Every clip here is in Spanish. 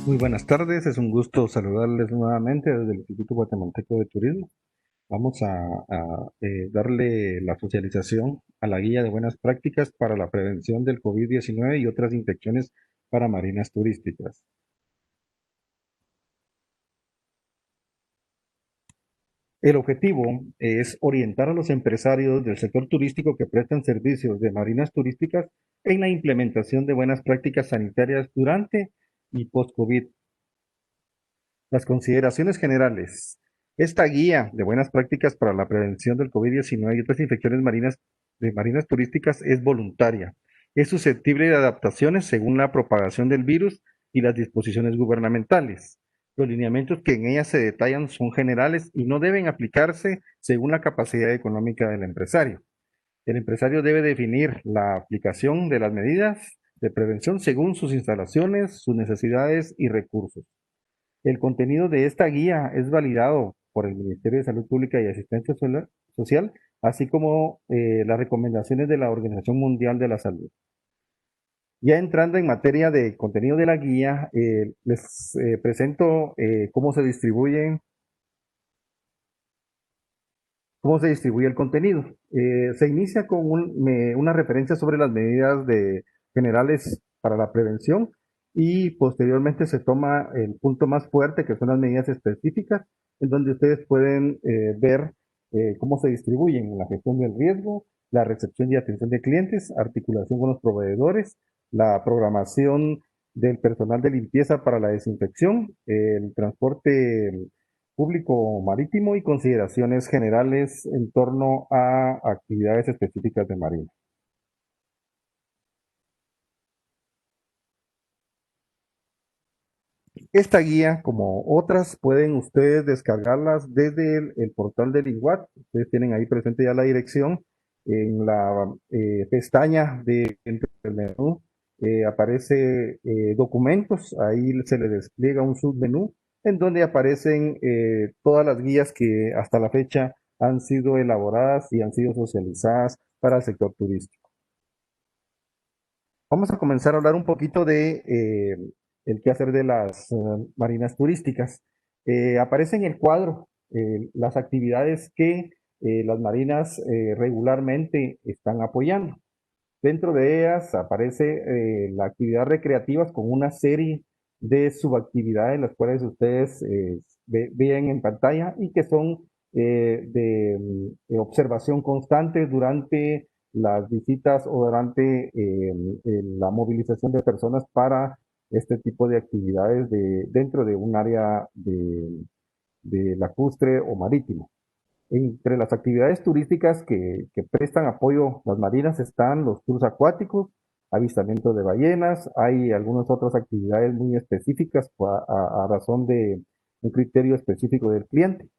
Muy buenas tardes, es un gusto saludarles nuevamente desde el Instituto Guatemalteco de Turismo. Vamos a darle la socialización a la guía de buenas prácticas para la prevención del COVID-19 y otras infecciones para marinas turísticas. El objetivo es orientar a los empresarios del sector turístico que prestan servicios de marinas turísticas en la implementación de buenas prácticas sanitarias durante y post-COVID. Las consideraciones generales. Esta guía de buenas prácticas para la prevención del COVID-19 y otras infecciones marinas de marinas turísticas es voluntaria. Es susceptible de adaptaciones según la propagación del virus y las disposiciones gubernamentales. Los lineamientos que en ella se detallan son generales y no deben aplicarse según la capacidad económica del empresario. El empresario debe definir la aplicación de las medidas de prevención según sus instalaciones, sus necesidades y recursos. El contenido de esta guía es validado por el Ministerio de Salud Pública y Asistencia Social, así como las recomendaciones de la Organización Mundial de la Salud. Ya entrando en materia de contenido de la guía, les presento cómo se distribuye el contenido. Se inicia con una referencia sobre las medidas generales para la prevención y posteriormente se toma el punto más fuerte, que son las medidas específicas, en donde ustedes pueden ver cómo se distribuyen la gestión del riesgo, la recepción y atención de clientes, articulación con los proveedores, la programación del personal de limpieza para la desinfección, el transporte público marítimo y consideraciones generales en torno a actividades específicas de marina. Esta guía, como otras, pueden ustedes descargarlas desde el portal del INGUAT. Ustedes tienen ahí presente ya la dirección. En la pestaña dentro del menú aparece documentos. Ahí se le despliega un submenú en donde aparecen todas las guías que hasta la fecha han sido elaboradas y han sido socializadas para el sector turístico. Vamos a comenzar a hablar un poquito de el quehacer de las marinas turísticas. Aparece en el cuadro las actividades que las marinas regularmente están apoyando. Dentro de ellas aparece la actividad recreativa con una serie de subactividades, las cuales ustedes vean en pantalla y que son de observación constante durante las visitas o durante la movilización de personas para este tipo de actividades dentro de un área de lacustre o marítimo. Entre las actividades turísticas que prestan apoyo las marinas están los tours acuáticos, avistamiento de ballenas, hay algunas otras actividades muy específicas a razón de un criterio específico del cliente.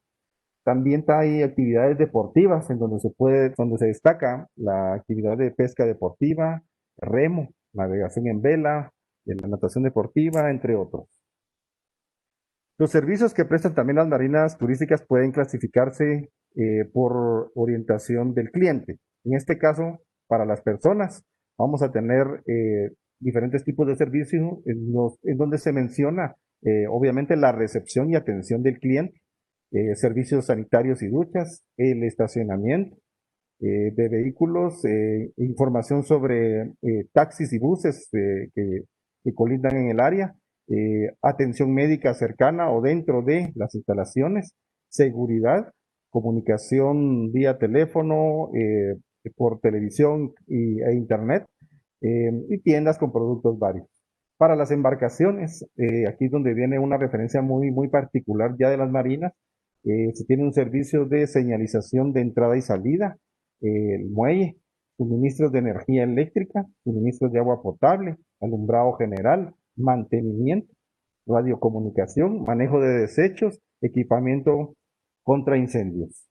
También hay actividades deportivas en donde se destaca la actividad de pesca deportiva, remo, navegación en vela, la natación deportiva, entre otros. Los servicios que prestan también las marinas turísticas pueden clasificarse por orientación del cliente. En este caso, para las personas, vamos a tener diferentes tipos de servicios en donde se menciona, obviamente, la recepción y atención del cliente, servicios sanitarios y duchas, el estacionamiento de vehículos, información sobre taxis y buses que colindan en el área, atención médica cercana o dentro de las instalaciones, seguridad, comunicación vía teléfono, por televisión e internet, y tiendas con productos varios. Para las embarcaciones, aquí es donde viene una referencia muy particular ya de las marinas, se tiene un servicio de señalización de entrada y salida, el muelle, suministros de energía eléctrica, suministros de agua potable, alumbrado general, mantenimiento, radiocomunicación, manejo de desechos, equipamiento contra incendios.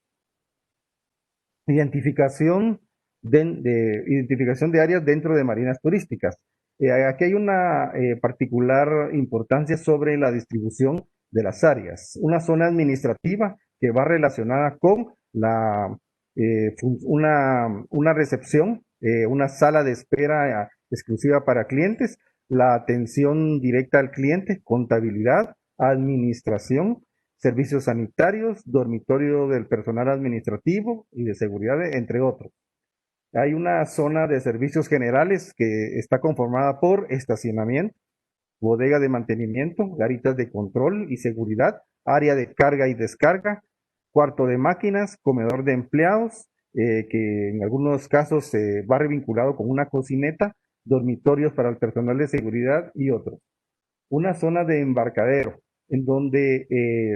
Identificación identificación de áreas dentro de marinas turísticas. Aquí hay una particular importancia sobre la distribución de las áreas. Una zona administrativa que va relacionada con una recepción, una sala de espera exclusiva para clientes, la atención directa al cliente, contabilidad, administración, servicios sanitarios, dormitorio del personal administrativo y de seguridad, entre otros. Hay una zona de servicios generales que está conformada por estacionamiento, bodega de mantenimiento, garitas de control y seguridad, área de carga y descarga, cuarto de máquinas, comedor de empleados, que en algunos casos se va vinculado con una cocineta, dormitorios para el personal de seguridad y otros. Una zona de embarcadero, en donde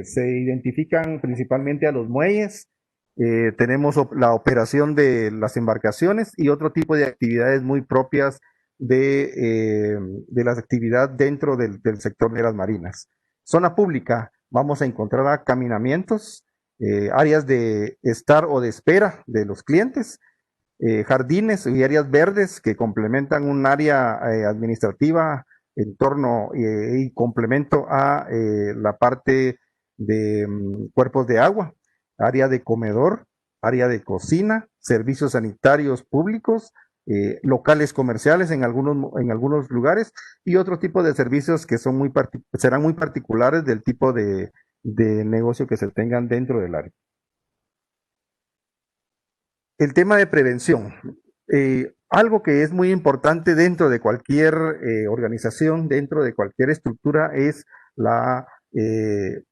se identifican principalmente a los muelles, tenemos la operación de las embarcaciones y otro tipo de actividades muy propias de las actividades dentro del sector de las marinas. Zona pública, vamos a encontrar caminamientos, áreas de estar o de espera de los clientes, jardines y áreas verdes que complementan un área administrativa en torno y complemento a la parte de cuerpos de agua, área de comedor, área de cocina, servicios sanitarios públicos, locales comerciales en algunos lugares y otro tipo de servicios que son serán muy particulares del tipo de negocio que se tengan dentro del área. El tema de prevención. Algo que es muy importante dentro de cualquier organización, dentro de cualquier estructura, es la, eh,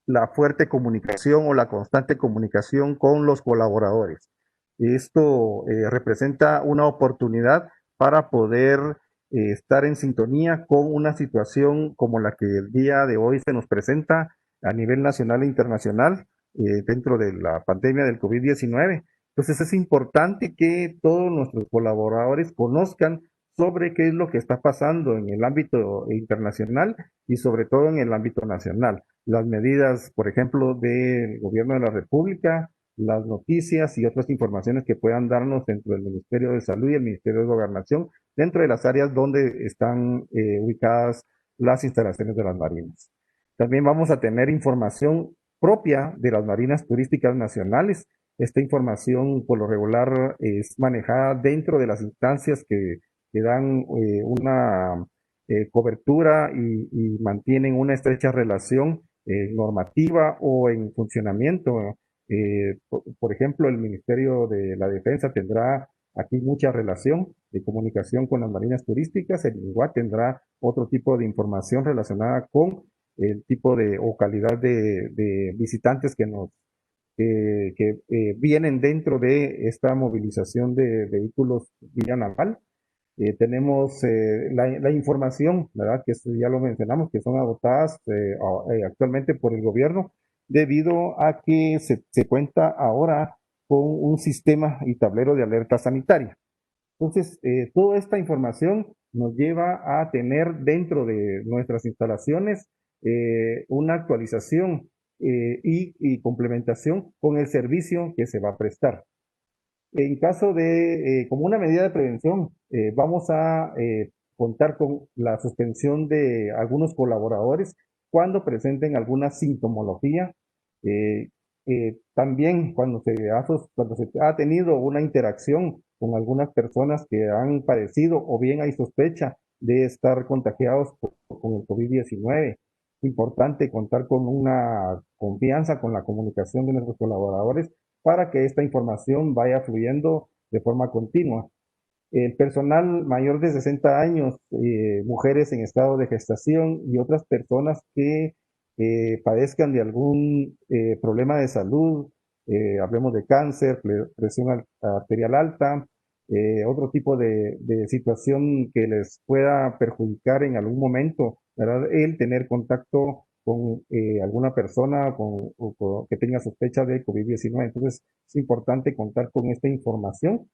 la fuerte comunicación o la constante comunicación con los colaboradores. Esto representa una oportunidad para poder estar en sintonía con una situación como la que el día de hoy se nos presenta a nivel nacional e internacional dentro de la pandemia del COVID-19. Entonces es importante que todos nuestros colaboradores conozcan sobre qué es lo que está pasando en el ámbito internacional y sobre todo en el ámbito nacional. Las medidas, por ejemplo, del gobierno de la República, las noticias y otras informaciones que puedan darnos dentro del Ministerio de Salud y el Ministerio de Gobernación, dentro de las áreas donde están ubicadas las instalaciones de las marinas. También vamos a tener información propia de las marinas turísticas nacionales. Esta información por lo regular es manejada dentro de las instancias que dan una cobertura y mantienen una estrecha relación normativa o en funcionamiento. Por ejemplo, el Ministerio de la Defensa tendrá aquí mucha relación de comunicación con las marinas turísticas, el INGUA tendrá otro tipo de información relacionada con el tipo de o calidad de visitantes que vienen dentro de esta movilización de vehículos vía naval. Tenemos la información, ¿verdad? Que ya lo mencionamos, que son agotadas actualmente por el gobierno, debido a que se cuenta ahora con un sistema y tablero de alerta sanitaria. Entonces, toda esta información nos lleva a tener dentro de nuestras instalaciones una actualización y complementación con el servicio que se va a prestar. En caso de, como una medida de prevención, vamos a contar con la suspensión de algunos colaboradores cuando presenten alguna sintomología. eh, También cuando se ha tenido una interacción con algunas personas que han padecido o bien hay sospecha de estar contagiados con el COVID-19. Importante contar con una confianza, con la comunicación de nuestros colaboradores para que esta información vaya fluyendo de forma continua. El personal mayor de 60 años, mujeres en estado de gestación y otras personas que padezcan de algún problema de salud, hablemos de cáncer, presión arterial alta, otro tipo de situación que les pueda perjudicar en algún momento, ¿verdad? El tener contacto con alguna persona que tenga sospecha de COVID-19. Entonces, es importante contar con esta información,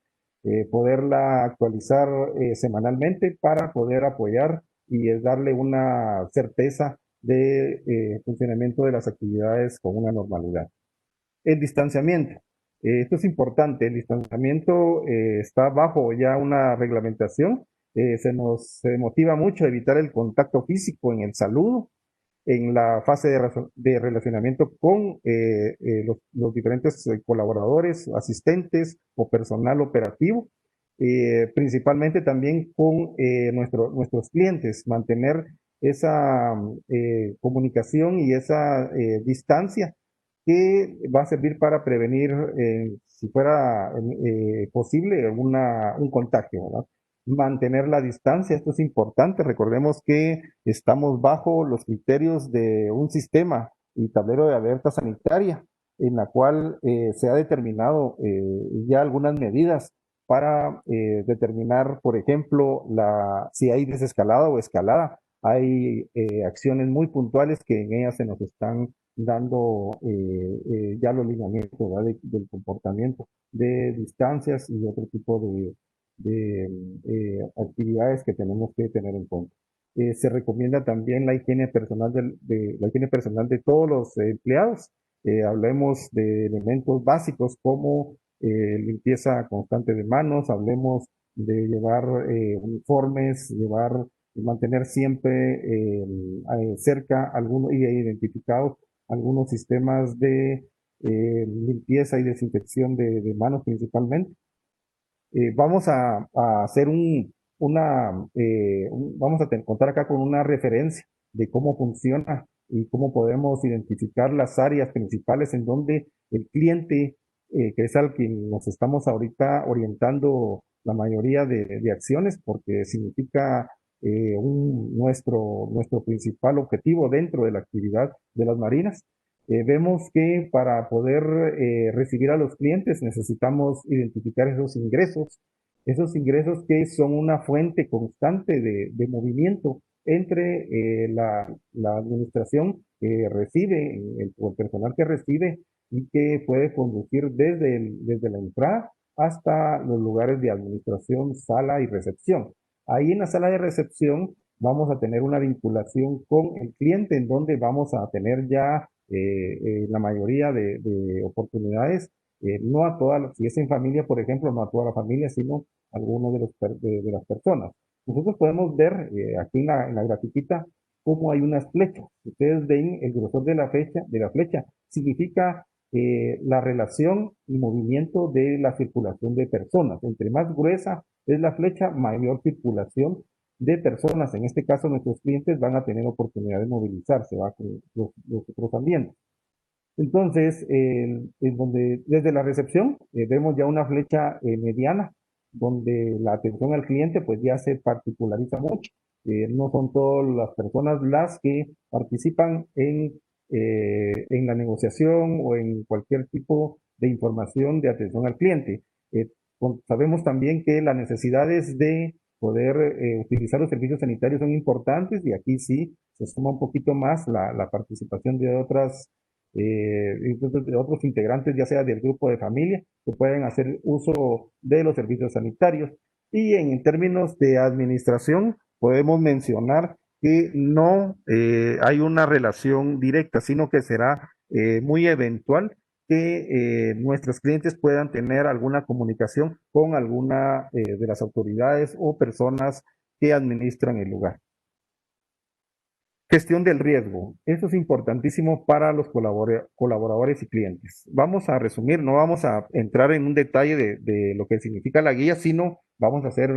poderla actualizar semanalmente para poder apoyar y darle una certeza de funcionamiento de las actividades con una normalidad. El distanciamiento. Esto es importante. El distanciamiento está bajo ya una reglamentación. Se motiva mucho a evitar el contacto físico en el saludo, en la fase de relacionamiento con los diferentes colaboradores, asistentes o personal operativo. principalmente también con nuestros clientes, mantener esa comunicación y esa distancia que va a servir para prevenir, si fuera posible, un contagio, ¿verdad? Mantener la distancia, esto es importante. Recordemos que estamos bajo los criterios de un sistema y tablero de alerta sanitaria, en la cual se ha determinado ya algunas medidas para determinar, por ejemplo, si hay desescalada o escalada. Hay acciones muy puntuales que en ellas se nos están dando ya los lineamientos, ¿verdad? Del comportamiento, de distancias y otro tipo de actividades que tenemos que tener en cuenta. Se recomienda también la higiene personal la higiene personal de todos los empleados. Hablemos de elementos básicos como limpieza constante de manos, hablemos de llevar uniformes, mantener siempre cerca algunos y identificados algunos sistemas de limpieza y desinfección de manos principalmente. Vamos a hacer vamos a contar acá con una referencia de cómo funciona y cómo podemos identificar las áreas principales en donde el cliente, que es al que nos estamos ahorita orientando la mayoría de acciones, porque significa nuestro principal objetivo dentro de la actividad de las marinas. Vemos que para poder recibir a los clientes necesitamos identificar esos ingresos que son una fuente constante de movimiento entre la administración que recibe, o el personal que recibe y que puede conducir desde la entrada hasta los lugares de administración, sala y recepción. Ahí en la sala de recepción vamos a tener una vinculación con el cliente en donde vamos a tener ya la mayoría de oportunidades, no a todas, si es en familia, por ejemplo, no a toda la familia, sino a algunos de las personas. Nosotros podemos ver aquí en la grafiquita cómo hay unas flechas. Ustedes ven el grosor de la flecha, significa la relación y movimiento de la circulación de personas. Entre más gruesa es la flecha, mayor circulación de personas. En este caso, nuestros clientes van a tener oportunidad de movilizarse, ¿va? Con los otros ambientes. Entonces, en donde desde la recepción vemos ya una flecha mediana, donde la atención al cliente pues ya se particulariza mucho. No son todas las personas las que participan en la negociación o en cualquier tipo de información de atención al cliente. Sabemos también que las necesidades de poder utilizar los servicios sanitarios son importantes y aquí sí se suma un poquito más la participación de otros integrantes, ya sea del grupo de familia, que pueden hacer uso de los servicios sanitarios. Y en términos de administración, podemos mencionar que no hay una relación directa, sino que será muy eventual que nuestros clientes puedan tener alguna comunicación con alguna de las autoridades o personas que administran el lugar. Gestión del riesgo. Esto es importantísimo para los colaboradores y clientes. Vamos a resumir, no vamos a entrar en un detalle de lo que significa la guía, sino vamos a hacer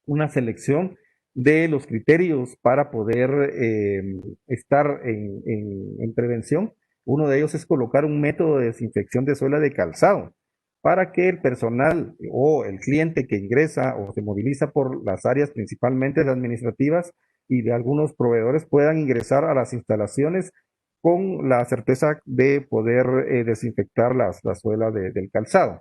una selección de los criterios para poder estar en prevención. Uno de ellos es colocar un método de desinfección de suela de calzado para que el personal o el cliente que ingresa o se moviliza por las áreas principalmente administrativas y de algunos proveedores puedan ingresar a las instalaciones con la certeza de poder desinfectar la suela del calzado.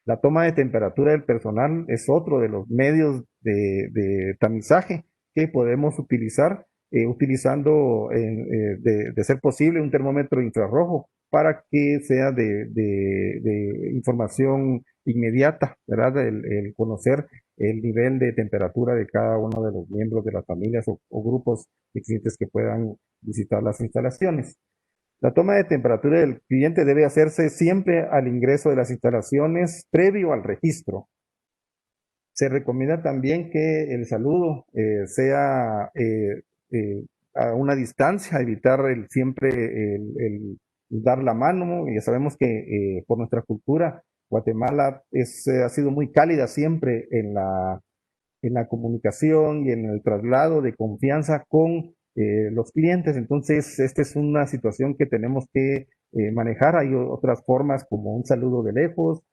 La toma de temperatura del personal es otro de los medios de tamizaje que podemos utilizar, utilizando, de ser posible, un termómetro infrarrojo para que sea de información inmediata, ¿verdad? El conocer el nivel de temperatura de cada uno de los miembros de las familias o grupos de clientes que puedan visitar las instalaciones. La toma de temperatura del cliente debe hacerse siempre al ingreso de las instalaciones previo al registro. Se recomienda también que el saludo sea a una distancia, evitar siempre el dar la mano. Ya sabemos que por nuestra cultura Guatemala ha sido muy cálida siempre en la comunicación y en el traslado de confianza con los clientes. Entonces, esta es una situación que tenemos que manejar. Hay otras formas como un saludo de lejos.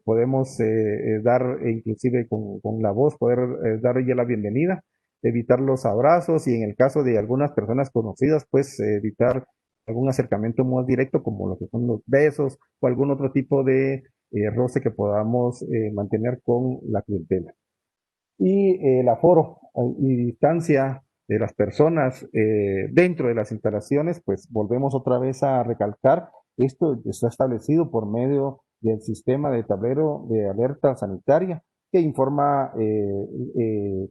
Podemos dar, inclusive con la voz, poder dar ya la bienvenida, evitar los abrazos y en el caso de algunas personas conocidas, pues evitar algún acercamiento muy directo como lo que son los besos o algún otro tipo de roce que podamos mantener con la clientela y el aforo y distancia de las personas dentro de las instalaciones, pues volvemos otra vez a recalcar, esto está establecido por medio del sistema de tablero de alerta sanitaria que informa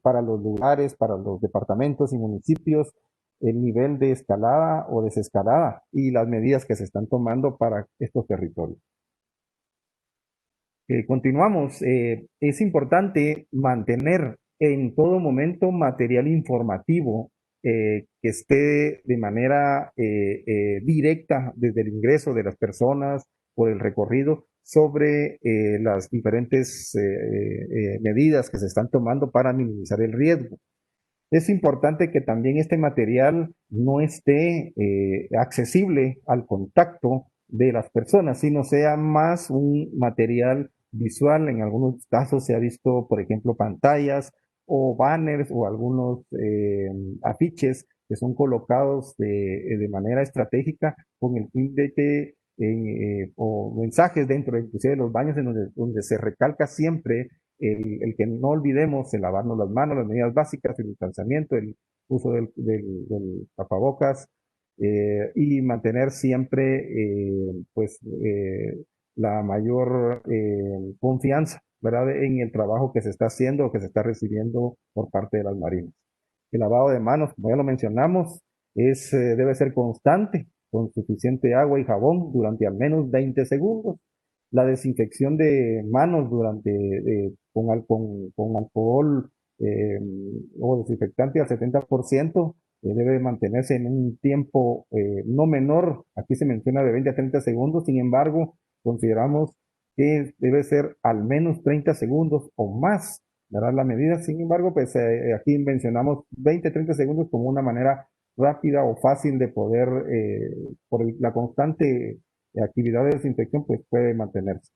para los lugares, para los departamentos y municipios, el nivel de escalada o desescalada y las medidas que se están tomando para estos territorios. Continuamos. Es importante mantener en todo momento material informativo que esté de manera directa desde el ingreso de las personas por el recorrido sobre las diferentes medidas que se están tomando para minimizar el riesgo. Es importante que también este material no esté accesible al contacto de las personas, sino sea más un material visual. En algunos casos se ha visto, por ejemplo, pantallas o banners o algunos afiches que son colocados de manera estratégica con el fin de que, o mensajes dentro inclusive de los baños en donde se recalca siempre el que no olvidemos el lavarnos las manos, las medidas básicas, el distanciamiento, el uso del tapabocas y mantener siempre pues la mayor confianza, ¿verdad? En el trabajo que se está haciendo o que se está recibiendo por parte de las marinas. El lavado de manos, como ya lo mencionamos, debe ser constante, con suficiente agua y jabón durante al menos 20 segundos. La desinfección de manos con alcohol o desinfectante al 70% debe mantenerse en un tiempo no menor, aquí se menciona de 20 a 30 segundos, sin embargo, consideramos que debe ser al menos 30 segundos o más, ¿verdad? La medida, sin embargo, pues aquí mencionamos 20 a 30 segundos como una manera rápida o fácil de poder, por la constante actividad de desinfección, pues puede mantenerse.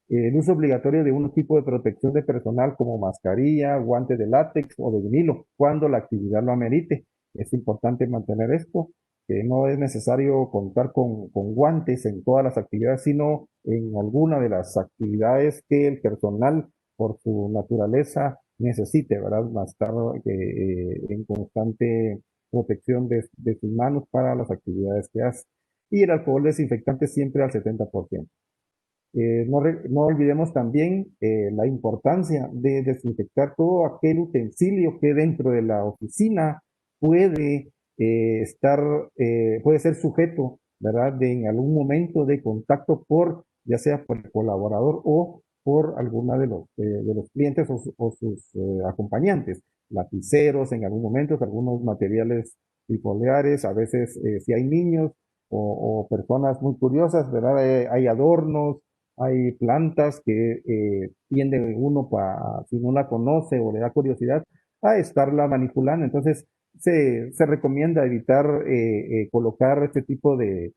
El uso obligatorio de un tipo de protección de personal como mascarilla, guantes de látex o de vinilo, cuando la actividad lo amerite. Es importante mantener esto, que no es necesario contar con guantes en todas las actividades, sino en alguna de las actividades que el personal, por su naturaleza, necesite, ¿verdad? Estar en constante protección de sus manos para las actividades que hace. Y el alcohol desinfectante siempre al 70%. No olvidemos también la importancia de desinfectar todo aquel utensilio que dentro de la oficina puede puede ser sujeto, ¿verdad? En algún momento de contacto ya sea por el colaborador o por alguna de los clientes o sus acompañantes, lapiceros en algún momento, algunos materiales trifoliares, a veces si hay niños o personas muy curiosas, ¿verdad? Hay adornos, hay plantas que tiende uno, si no la conoce o le da curiosidad, a estarla manipulando. Entonces, se recomienda evitar colocar este tipo de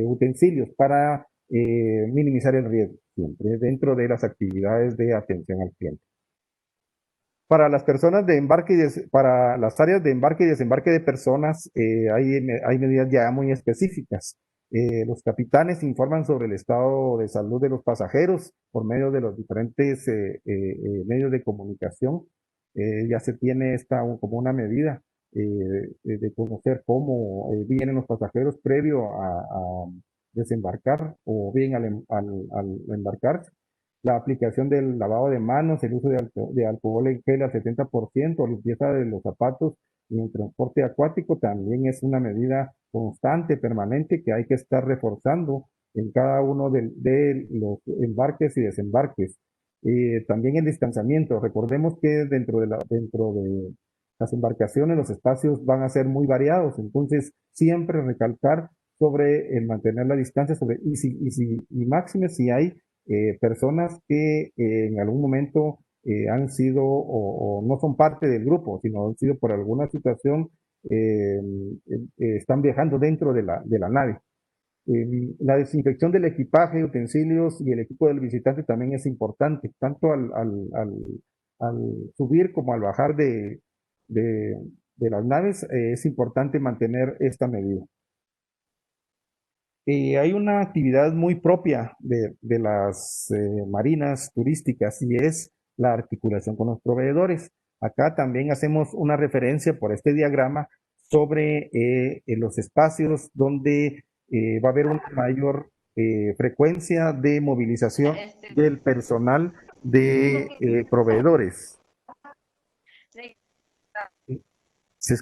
utensilios para minimizar el riesgo, siempre dentro de las actividades de atención al cliente. Para las personas de embarque para las áreas de embarque y desembarque de personas, hay medidas ya muy específicas. Los capitanes informan sobre el estado de salud de los pasajeros por medio de los diferentes medios de comunicación. Ya se tiene como una medida de conocer cómo vienen los pasajeros previo a desembarcar o bien al embarcar. La aplicación del lavado de manos, el uso de alcohol en gel al 70%, limpieza de los zapatos y el transporte acuático también es una medida constante, permanente, que hay que estar reforzando en cada uno de los embarques y desembarques. También el distanciamiento. Recordemos que dentro de las embarcaciones los espacios van a ser muy variados, entonces siempre recalcar sobre el mantener la distancia y máxime si hay personas que en algún momento han sido o no son parte del grupo, sino han sido por alguna situación, están viajando dentro de la nave. La desinfección del equipaje, utensilios y el equipo del visitante también es importante, tanto al subir como al bajar de, de las naves, es importante mantener esta medida. Hay una actividad muy propia de las marinas turísticas y es la articulación con los proveedores. Acá también hacemos una referencia por este diagrama sobre los espacios donde va a haber una mayor frecuencia de movilización del personal de proveedores. Se,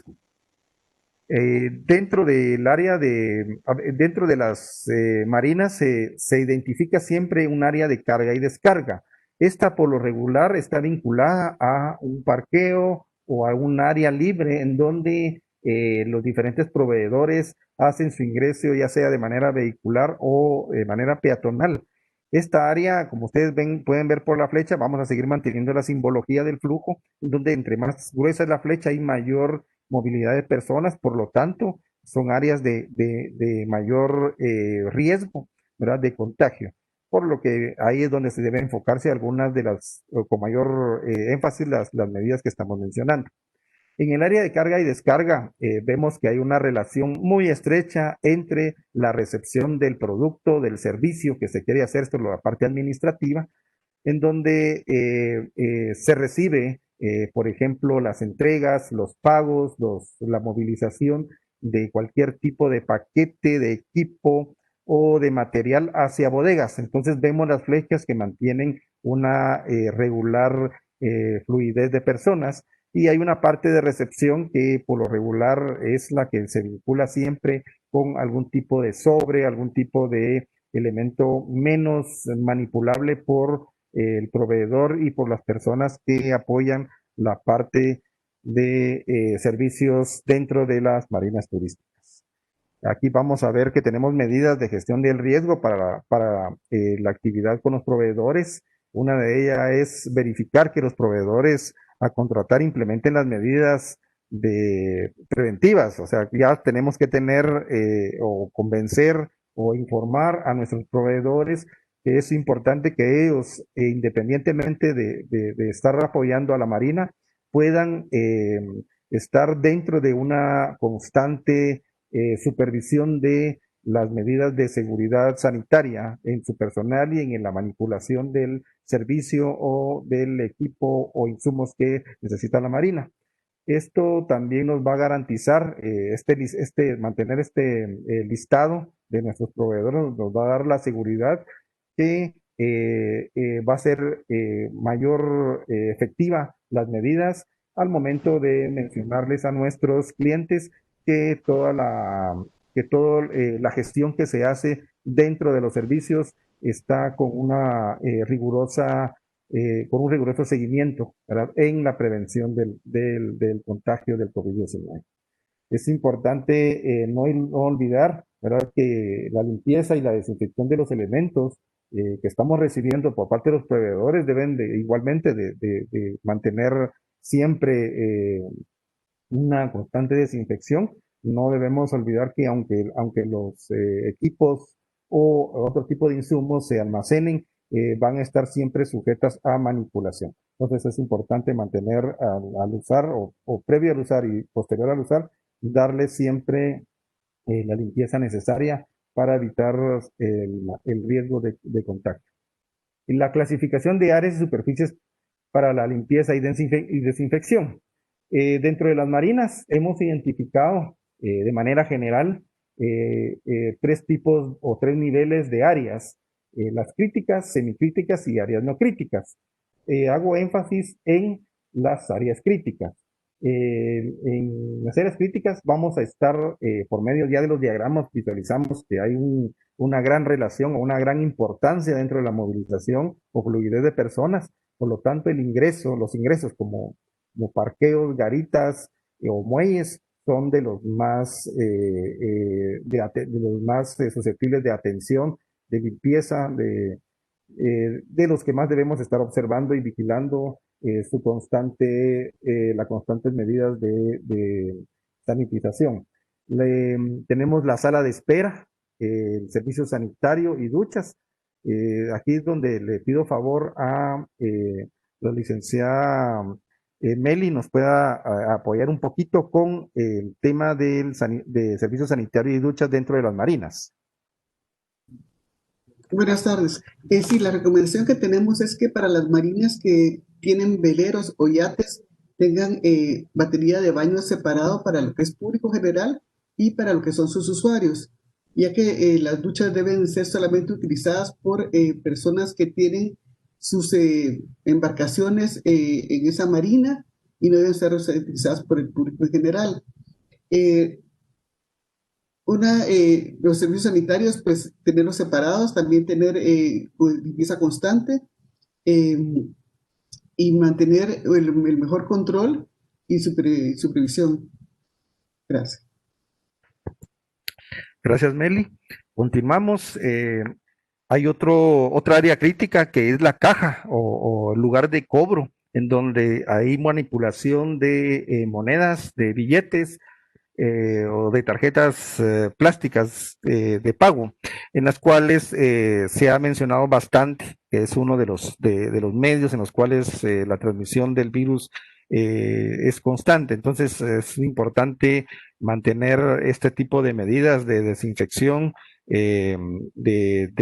dentro del área dentro de las marinas se identifica siempre un área de carga y descarga. Esta por lo regular está vinculada a un parqueo o a un área libre en donde los diferentes proveedores hacen su ingreso ya sea de manera vehicular o de manera peatonal. Esta área, como ustedes ven, pueden ver por la flecha, vamos a seguir manteniendo la simbología del flujo, donde entre más gruesa es la flecha hay mayor movilidad de personas, por lo tanto, son áreas de mayor riesgo, ¿verdad?, de contagio. Por lo que ahí es donde se debe enfocarse algunas de las, con mayor énfasis, las medidas que estamos mencionando. En el área de carga y descarga, vemos que hay una relación muy estrecha entre la recepción del producto, del servicio que se quiere hacer, esto es la parte administrativa, en donde se recibe, por ejemplo, las entregas, los pagos, la movilización de cualquier tipo de paquete, de equipo o de material hacia bodegas. Entonces vemos las flechas que mantienen una regular fluidez de personas y hay una parte de recepción que por lo regular es la que se vincula siempre con algún tipo de sobre, algún tipo de elemento menos manipulable por el proveedor y por las personas que apoyan la parte de servicios dentro de las marinas turísticas. Aquí vamos a ver que tenemos medidas de gestión del riesgo para la actividad con los proveedores. Una de ellas es verificar que los proveedores a contratar implementen las medidas preventivas, o sea, ya tenemos que tener o convencer o informar a nuestros proveedores que es importante que ellos, independientemente de estar apoyando a la Marina, puedan estar dentro de una constante supervisión de las medidas de seguridad sanitaria en su personal y en la manipulación del servicio o del equipo o insumos que necesita la Marina. Esto también nos va a garantizar, mantener este listado de nuestros proveedores, nos va a dar la seguridad que va a ser mayor efectiva las medidas al momento de mencionarles a nuestros clientes que que toda la gestión que se hace dentro de los servicios está con una con un riguroso seguimiento, ¿verdad?, en la prevención del contagio del COVID-19. Es importante no olvidar, ¿verdad?, que la limpieza y la desinfección de los elementos que estamos recibiendo por parte de los proveedores deben igualmente de mantener siempre una constante desinfección. No debemos olvidar que aunque los equipos o otro tipo de insumos se almacenen, van a estar siempre sujetas a manipulación. Entonces es importante mantener al usar o previo al usar y posterior al usar, darle siempre la limpieza necesaria para evitar el riesgo de contacto. Y la clasificación de áreas y superficies para la limpieza y desinfección. Dentro de las marinas hemos identificado de manera general tres tipos o tres niveles de áreas, las críticas, semicríticas y áreas no críticas. Hago énfasis en las áreas críticas. En las áreas críticas vamos a estar, por medio ya de los diagramas, visualizamos que hay una gran relación o una gran importancia dentro de la movilización o fluidez de personas. Por lo tanto, los ingresos como parqueos, garitas o muelles son de los más, de los más susceptibles de atención, de limpieza, de los que más debemos estar observando y vigilando las constantes medidas de sanitización. Tenemos la sala de espera, el servicio sanitario y duchas. Aquí es donde le pido favor a la licenciada Meli nos pueda apoyar un poquito con el tema de servicio sanitario y duchas dentro de las marinas. Buenas tardes. Sí, la recomendación que tenemos es que para las marinas que tienen veleros o yates tengan batería de baño separado para lo que es público general y para lo que son sus usuarios, ya que las duchas deben ser solamente utilizadas por personas que tienen sus embarcaciones en esa marina y no deben ser utilizadas por el público en general. Eh, los servicios sanitarios, pues tenerlos separados, también tener limpieza constante eh, y mantener el mejor control y supervisión. Gracias. Gracias, Meli. Continuamos. Hay otra área crítica que es la caja o lugar de cobro, en donde hay manipulación de monedas, de billetes, o de tarjetas plásticas de pago, en las cuales se ha mencionado bastante, que es uno de los medios en los cuales la transmisión del virus es constante. Entonces es importante mantener este tipo de medidas de desinfección del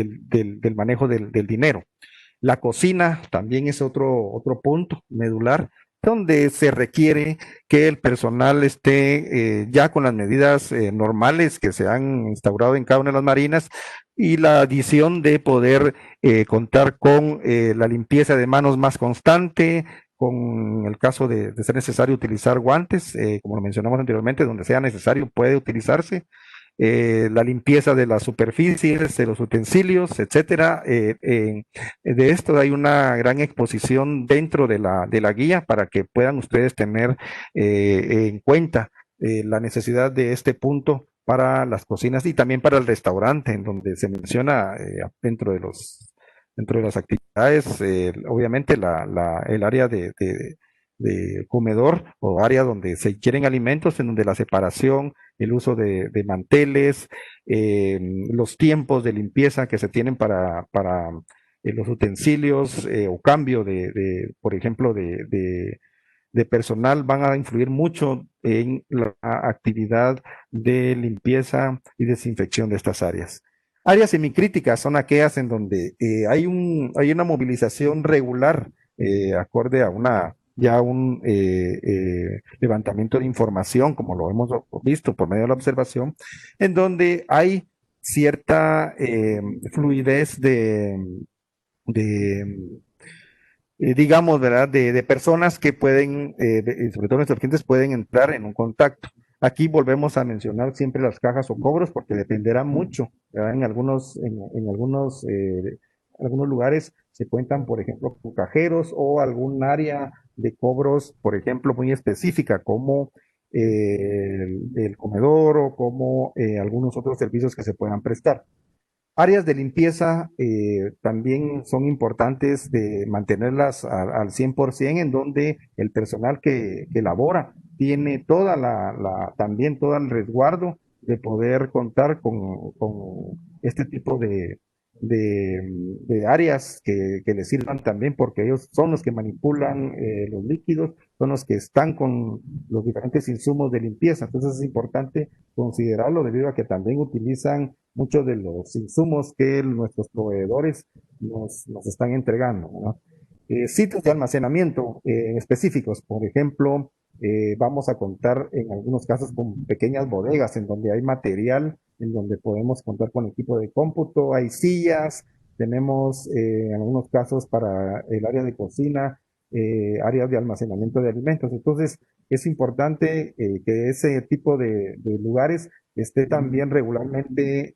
manejo del dinero. La cocina también es otro punto medular donde se requiere que el personal esté ya con las medidas normales que se han instaurado en cada una de las marinas y la adición de poder contar con la limpieza de manos más constante, con el caso de ser necesario utilizar guantes, como lo mencionamos anteriormente, donde sea necesario puede utilizarse, la limpieza de las superficies, de los utensilios, etcétera. De esto hay una gran exposición dentro de la guía para que puedan ustedes tener en cuenta la necesidad de este punto para las cocinas y también para el restaurante, en donde se menciona dentro de las actividades, obviamente el área de comedor o área donde se quieren alimentos, en donde la separación, el uso de manteles, los tiempos de limpieza que se tienen para los utensilios o cambio por ejemplo, de personal van a influir mucho en la actividad de limpieza y desinfección de estas áreas. Áreas semicríticas son aquellas en donde hay una movilización regular acorde a un levantamiento de información, como lo hemos visto por medio de la observación, en donde hay cierta fluidez de digamos, ¿verdad? De personas que pueden, sobre todo nuestros clientes, pueden entrar en un contacto. Aquí volvemos a mencionar siempre las cajas o cobros porque dependerá mucho, ¿verdad? Algunos lugares se cuentan, por ejemplo, con cajeros o algún área de cobros, por ejemplo, muy específica, como el comedor o como algunos otros servicios que se puedan prestar. Áreas de limpieza también son importantes de mantenerlas al 100%, en donde el personal que labora tiene también todo el resguardo de poder contar con este tipo de áreas que les sirvan también, porque ellos son los que manipulan los líquidos, son los que están con los diferentes insumos de limpieza. Entonces es importante considerarlo debido a que también utilizan muchos de los insumos que nuestros proveedores nos están entregando, ¿no? Sitios de almacenamiento específicos, por ejemplo, vamos a contar en algunos casos con pequeñas bodegas en donde hay material, en donde podemos contar con equipo de cómputo, hay sillas, tenemos en algunos casos para el área de cocina, áreas de almacenamiento de alimentos. Entonces, es importante que ese tipo de lugares esté también regularmente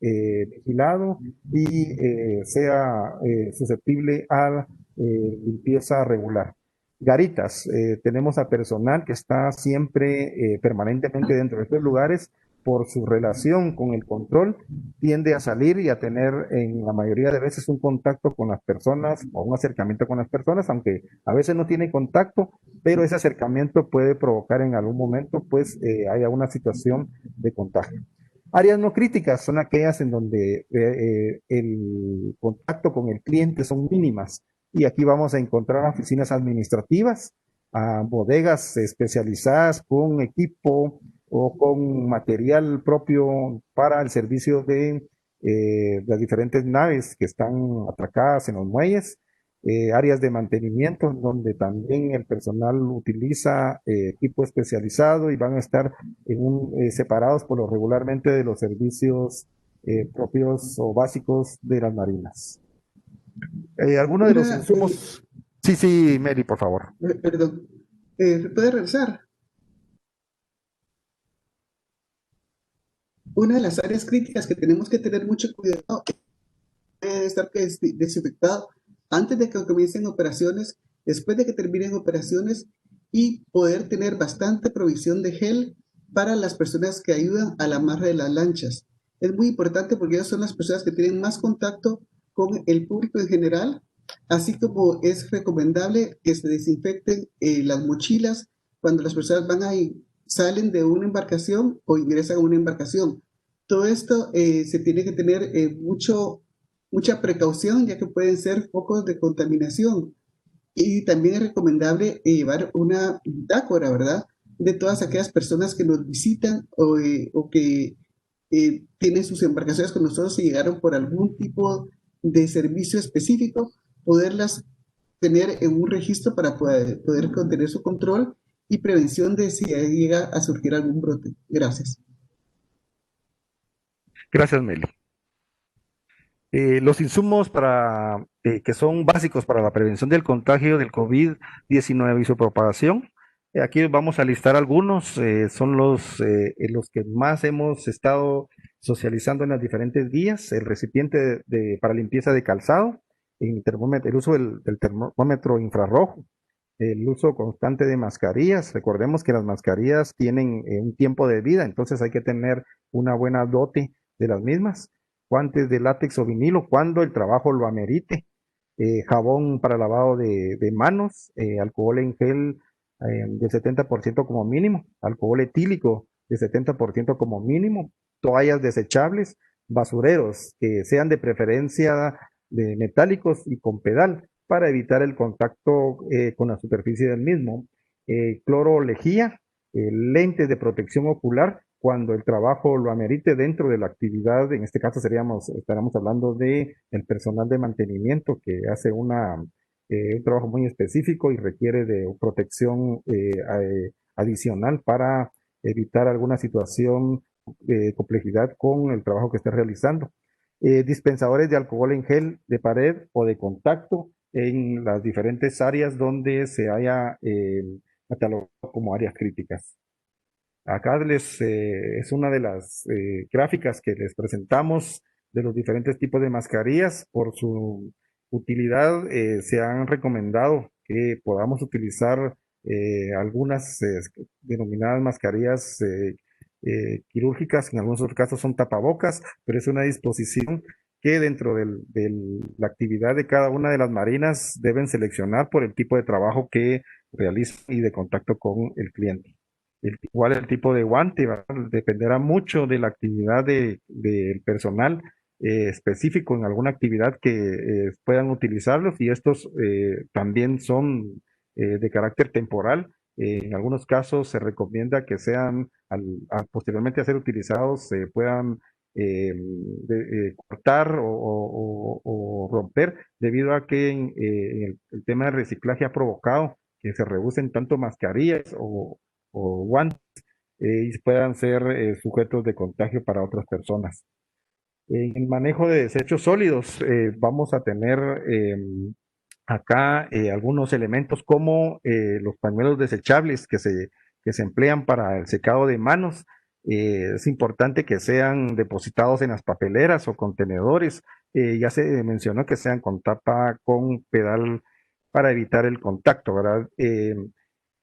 vigilado y sea susceptible a limpieza regular. Garitas, tenemos a personal que está siempre permanentemente dentro de estos lugares por su relación con el control, tiende a salir y a tener en la mayoría de veces un contacto con las personas o un acercamiento con las personas, aunque a veces no tiene contacto, pero ese acercamiento puede provocar en algún momento, pues, haya una situación de contagio. Áreas no críticas son aquellas en donde el contacto con el cliente son mínimas y aquí vamos a encontrar oficinas administrativas, bodegas especializadas con equipo o con material propio para el servicio de las diferentes naves que están atracadas en los muelles, áreas de mantenimiento donde también el personal utiliza equipo especializado y van a estar separados por lo regularmente de los servicios propios o básicos de las marinas. Algunos de los Una, insumos. Sí, sí, Mary, por favor. perdón, ¿puede regresar? Una de las áreas críticas que tenemos que tener mucho cuidado debe estar desinfectado antes de que comiencen operaciones, después de que terminen operaciones y poder tener bastante provisión de gel para las personas que ayudan al amarre de las lanchas. Es muy importante porque ellas son las personas que tienen más contacto con el público en general, así como es recomendable que se desinfecten las mochilas cuando las personas salen de una embarcación o ingresan a una embarcación. Todo esto se tiene que tener mucha precaución, ya que pueden ser focos de contaminación. Y también es recomendable llevar una bitácora, ¿verdad? De todas aquellas personas que nos visitan o que tienen sus embarcaciones con nosotros y llegaron por algún tipo de servicio específico, poderlas tener en un registro para poder contener su control y prevención de si llega a surgir algún brote. Gracias. Gracias, Meli. Los insumos que son básicos para la prevención del contagio del COVID-19 y su propagación. Aquí vamos a listar algunos, son los que más hemos estado socializando en las diferentes guías: el recipiente para limpieza de calzado, el uso del termómetro infrarrojo, el uso constante de mascarillas. Recordemos que las mascarillas tienen un tiempo de vida, entonces hay que tener una buena dote de las mismas. Guantes de látex o vinilo cuando el trabajo lo amerite. Jabón para lavado de manos, alcohol en gel de 70% como mínimo, alcohol etílico de 70% como mínimo, toallas desechables, basureros que sean de preferencia de metálicos y con pedal para evitar el contacto con la superficie del mismo, cloro o lejía, lentes de protección ocular cuando el trabajo lo amerite dentro de la actividad. En este caso estaríamos hablando de el personal de mantenimiento que hace un trabajo muy específico y requiere de protección adicional para evitar alguna situación de complejidad con el trabajo que esté realizando. Dispensadores de alcohol en gel de pared o de contacto en las diferentes áreas donde se haya catalogado como áreas críticas. Acá es una de las gráficas que les presentamos de los diferentes tipos de mascarillas. Por su utilidad, se han recomendado que podamos utilizar algunas denominadas mascarillas quirúrgicas, en algunos otros casos son tapabocas, pero es una disposición que dentro de la actividad de cada una de las marinas deben seleccionar por el tipo de trabajo que realizan y de contacto con el cliente. Igual el tipo de guante, ¿verdad? Dependerá mucho de la actividad del personal específico en alguna actividad que puedan utilizarlos, y estos también son de carácter temporal. En algunos casos se recomienda que sean, posteriormente a ser utilizados, se puedan cortar o romper, debido a que el tema de reciclaje ha provocado que se reusen tanto mascarillas o guantes y puedan ser sujetos de contagio para otras personas. En el manejo de desechos sólidos, vamos a tener acá algunos elementos como los pañuelos desechables que se emplean para el secado de manos. Es importante que sean depositados en las papeleras o contenedores. Ya se mencionó que sean con tapa con pedal para evitar el contacto, ¿verdad?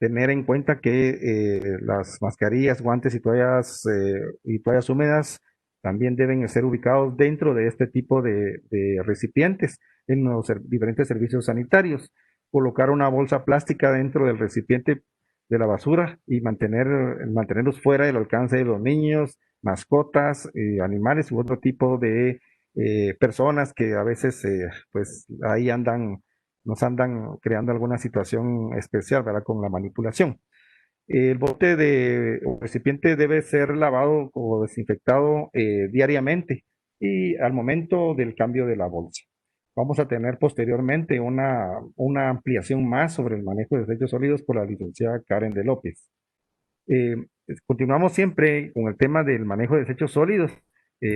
tener en cuenta que las mascarillas, guantes y toallas húmedas también deben ser ubicados dentro de este tipo de recipientes en los diferentes servicios sanitarios. Colocar una bolsa plástica dentro del recipiente de la basura y mantenerlos fuera del alcance de los niños, mascotas, animales u otro tipo de personas que a veces pues ahí nos andan creando alguna situación especial, ¿verdad? Con la manipulación. El bote o recipiente debe ser lavado o desinfectado diariamente y al momento del cambio de la bolsa. Vamos a tener posteriormente una ampliación más sobre el manejo de desechos sólidos por la licenciada Karen de López. Eh, Continuamos siempre con el tema del manejo de desechos sólidos.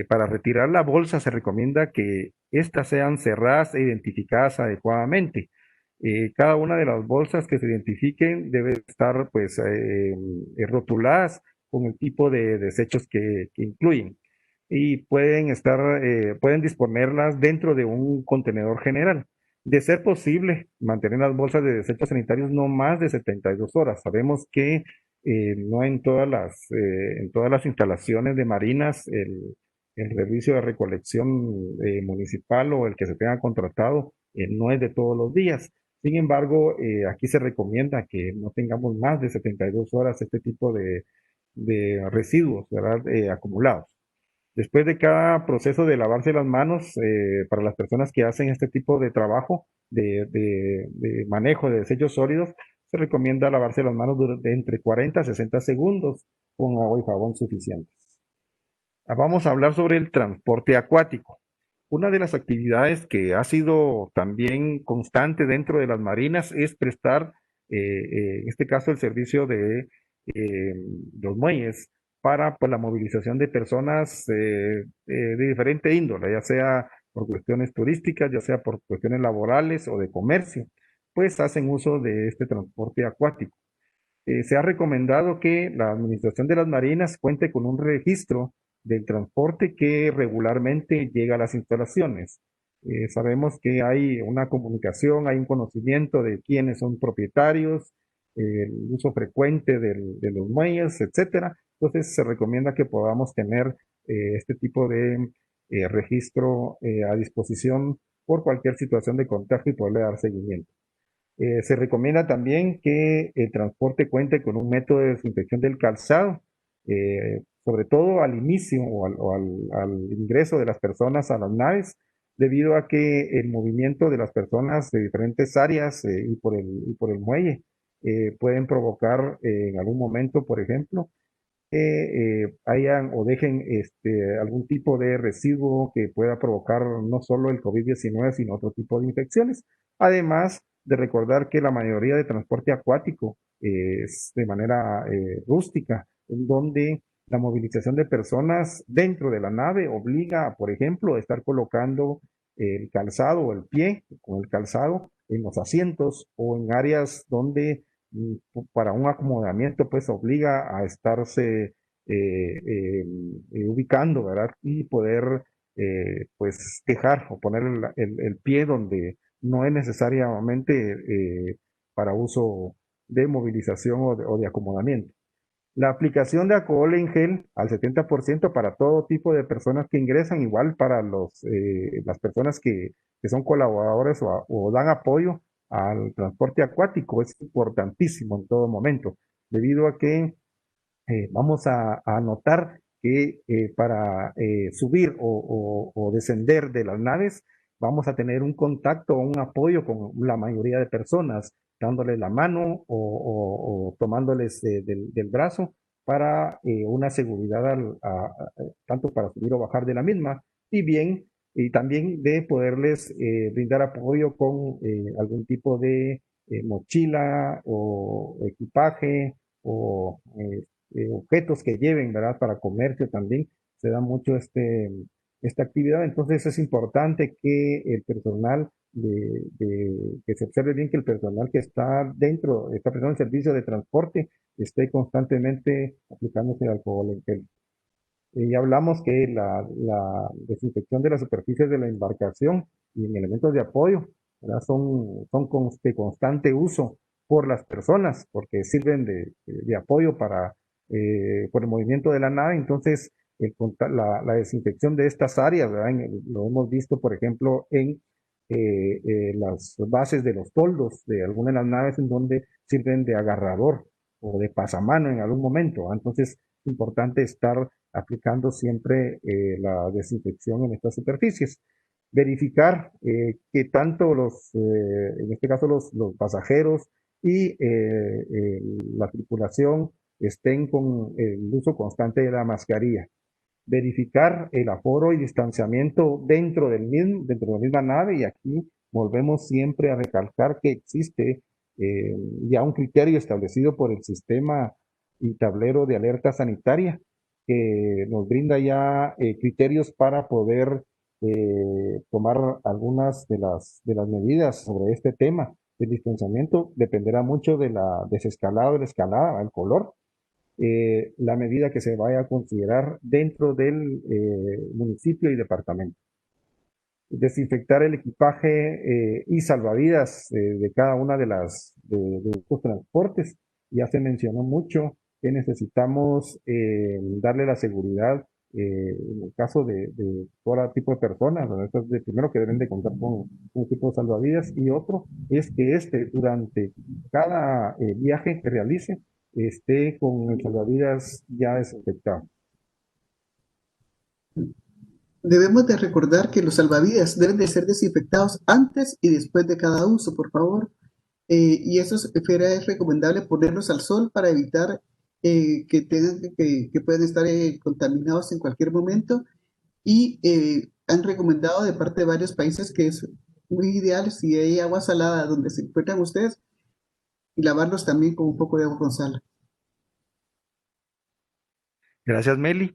Para retirar la bolsa se recomienda que éstas sean cerradas e identificadas adecuadamente. Cada una de las bolsas que se identifiquen debe estar pues rotuladas con el tipo de desechos que incluyen y pueden disponerlas dentro de un contenedor general. De ser posible, mantener las bolsas de desechos sanitarios no más de 72 horas. Sabemos que no en todas las instalaciones de marinas el servicio de recolección municipal o el que se tenga contratado no es de todos los días. Sin embargo, aquí se recomienda que no tengamos más de 72 horas este tipo de residuos, ¿verdad? Acumulados. Después de cada proceso de lavarse las manos, para las personas que hacen este tipo de trabajo de manejo de desechos sólidos, se recomienda lavarse las manos durante entre 40 a 60 segundos con agua y jabón suficientes. Vamos a hablar sobre el transporte acuático. Una de las actividades que ha sido también constante dentro de las marinas es prestar, en este caso, el servicio de los muelles para pues, la movilización de personas de diferente índole, ya sea por cuestiones turísticas, ya sea por cuestiones laborales o de comercio, pues hacen uso de este transporte acuático. Se ha recomendado que la Administración de las Marinas cuente con un registro del transporte que regularmente llega a las instalaciones. Sabemos que hay una comunicación, hay un conocimiento de quiénes son propietarios, el uso frecuente de los muelles, etcétera. Entonces se recomienda que podamos tener este tipo de registro a disposición por cualquier situación de contagio y poderle dar seguimiento. Se recomienda también que el transporte cuente con un método de desinfección del calzado, sobre todo al inicio al ingreso de las personas a las naves, debido a que el movimiento de las personas de diferentes áreas y por el muelle pueden provocar en algún momento, por ejemplo, que hayan o dejen algún tipo de residuo que pueda provocar no solo el COVID-19, sino otro tipo de infecciones. Además de recordar que la mayoría de transporte acuático es de manera rústica, en donde la movilización de personas dentro de la nave obliga, por ejemplo, a estar colocando el calzado o el pie con el calzado en los asientos o en áreas donde para un acomodamiento, pues obliga a estarse ubicando, ¿verdad? Y poder, pues, dejar o poner el pie donde no es necesariamente para uso de movilización o de acomodamiento. La aplicación de alcohol en gel al 70% para todo tipo de personas que ingresan, igual para las personas que son colaboradores o dan apoyo al transporte acuático, es importantísimo en todo momento, debido a que vamos a notar que para subir o descender de las naves, vamos a tener un contacto o un apoyo con la mayoría de personas, dándoles la mano o tomándoles del brazo para una seguridad tanto para subir o bajar de la misma, y bien, y también de poderles brindar apoyo con algún tipo de mochila o equipaje o objetos que lleven, ¿verdad? Para comercio también se da mucho esta actividad. Entonces es importante que el personal, que se observe bien que el personal que está dentro, está prestando el servicio de transporte, esté constantemente aplicándose alcohol en gel. Ya hablamos que la desinfección de las superficies de la embarcación y en elementos de apoyo, ¿verdad? Son de constante uso por las personas, porque sirven de apoyo por el movimiento de la nave. Entonces, la desinfección de estas áreas, ¿verdad? Lo hemos visto, por ejemplo, en las bases de los toldos de algunas de las naves en donde sirven de agarrador o de pasamano en algún momento. Entonces, es importante estar aplicando siempre la desinfección en estas superficies. Verificar que tanto en este caso los pasajeros y la tripulación estén con el uso constante de la mascarilla. Verificar el aforo y distanciamiento dentro de la misma nave, y aquí volvemos siempre a recalcar que existe ya un criterio establecido por el sistema y tablero de alerta sanitaria que nos brinda ya criterios para poder tomar algunas de las medidas sobre este tema. El distanciamiento dependerá mucho de la desescalada o la escalada, el color, la medida que se vaya a considerar dentro del municipio y departamento. Desinfectar el equipaje y salvavidas de cada una de estos transportes. Ya se mencionó mucho que necesitamos darle la seguridad en el caso de todo tipo de personas, ¿verdad? Entonces, primero que deben de contar con un tipo de salvavidas, y otro es que durante cada viaje que realice esté con el salvavidas ya desinfectado. Debemos de recordar que los salvavidas deben de ser desinfectados antes y después de cada uso, por favor. Y eso es recomendable ponerlos al sol para evitar que puedan estar contaminados en cualquier momento. Y han recomendado de parte de varios países que es muy ideal, si hay agua salada donde se encuentran ustedes, y lavarlos también con un poco de agua con sal. Gracias, Meli.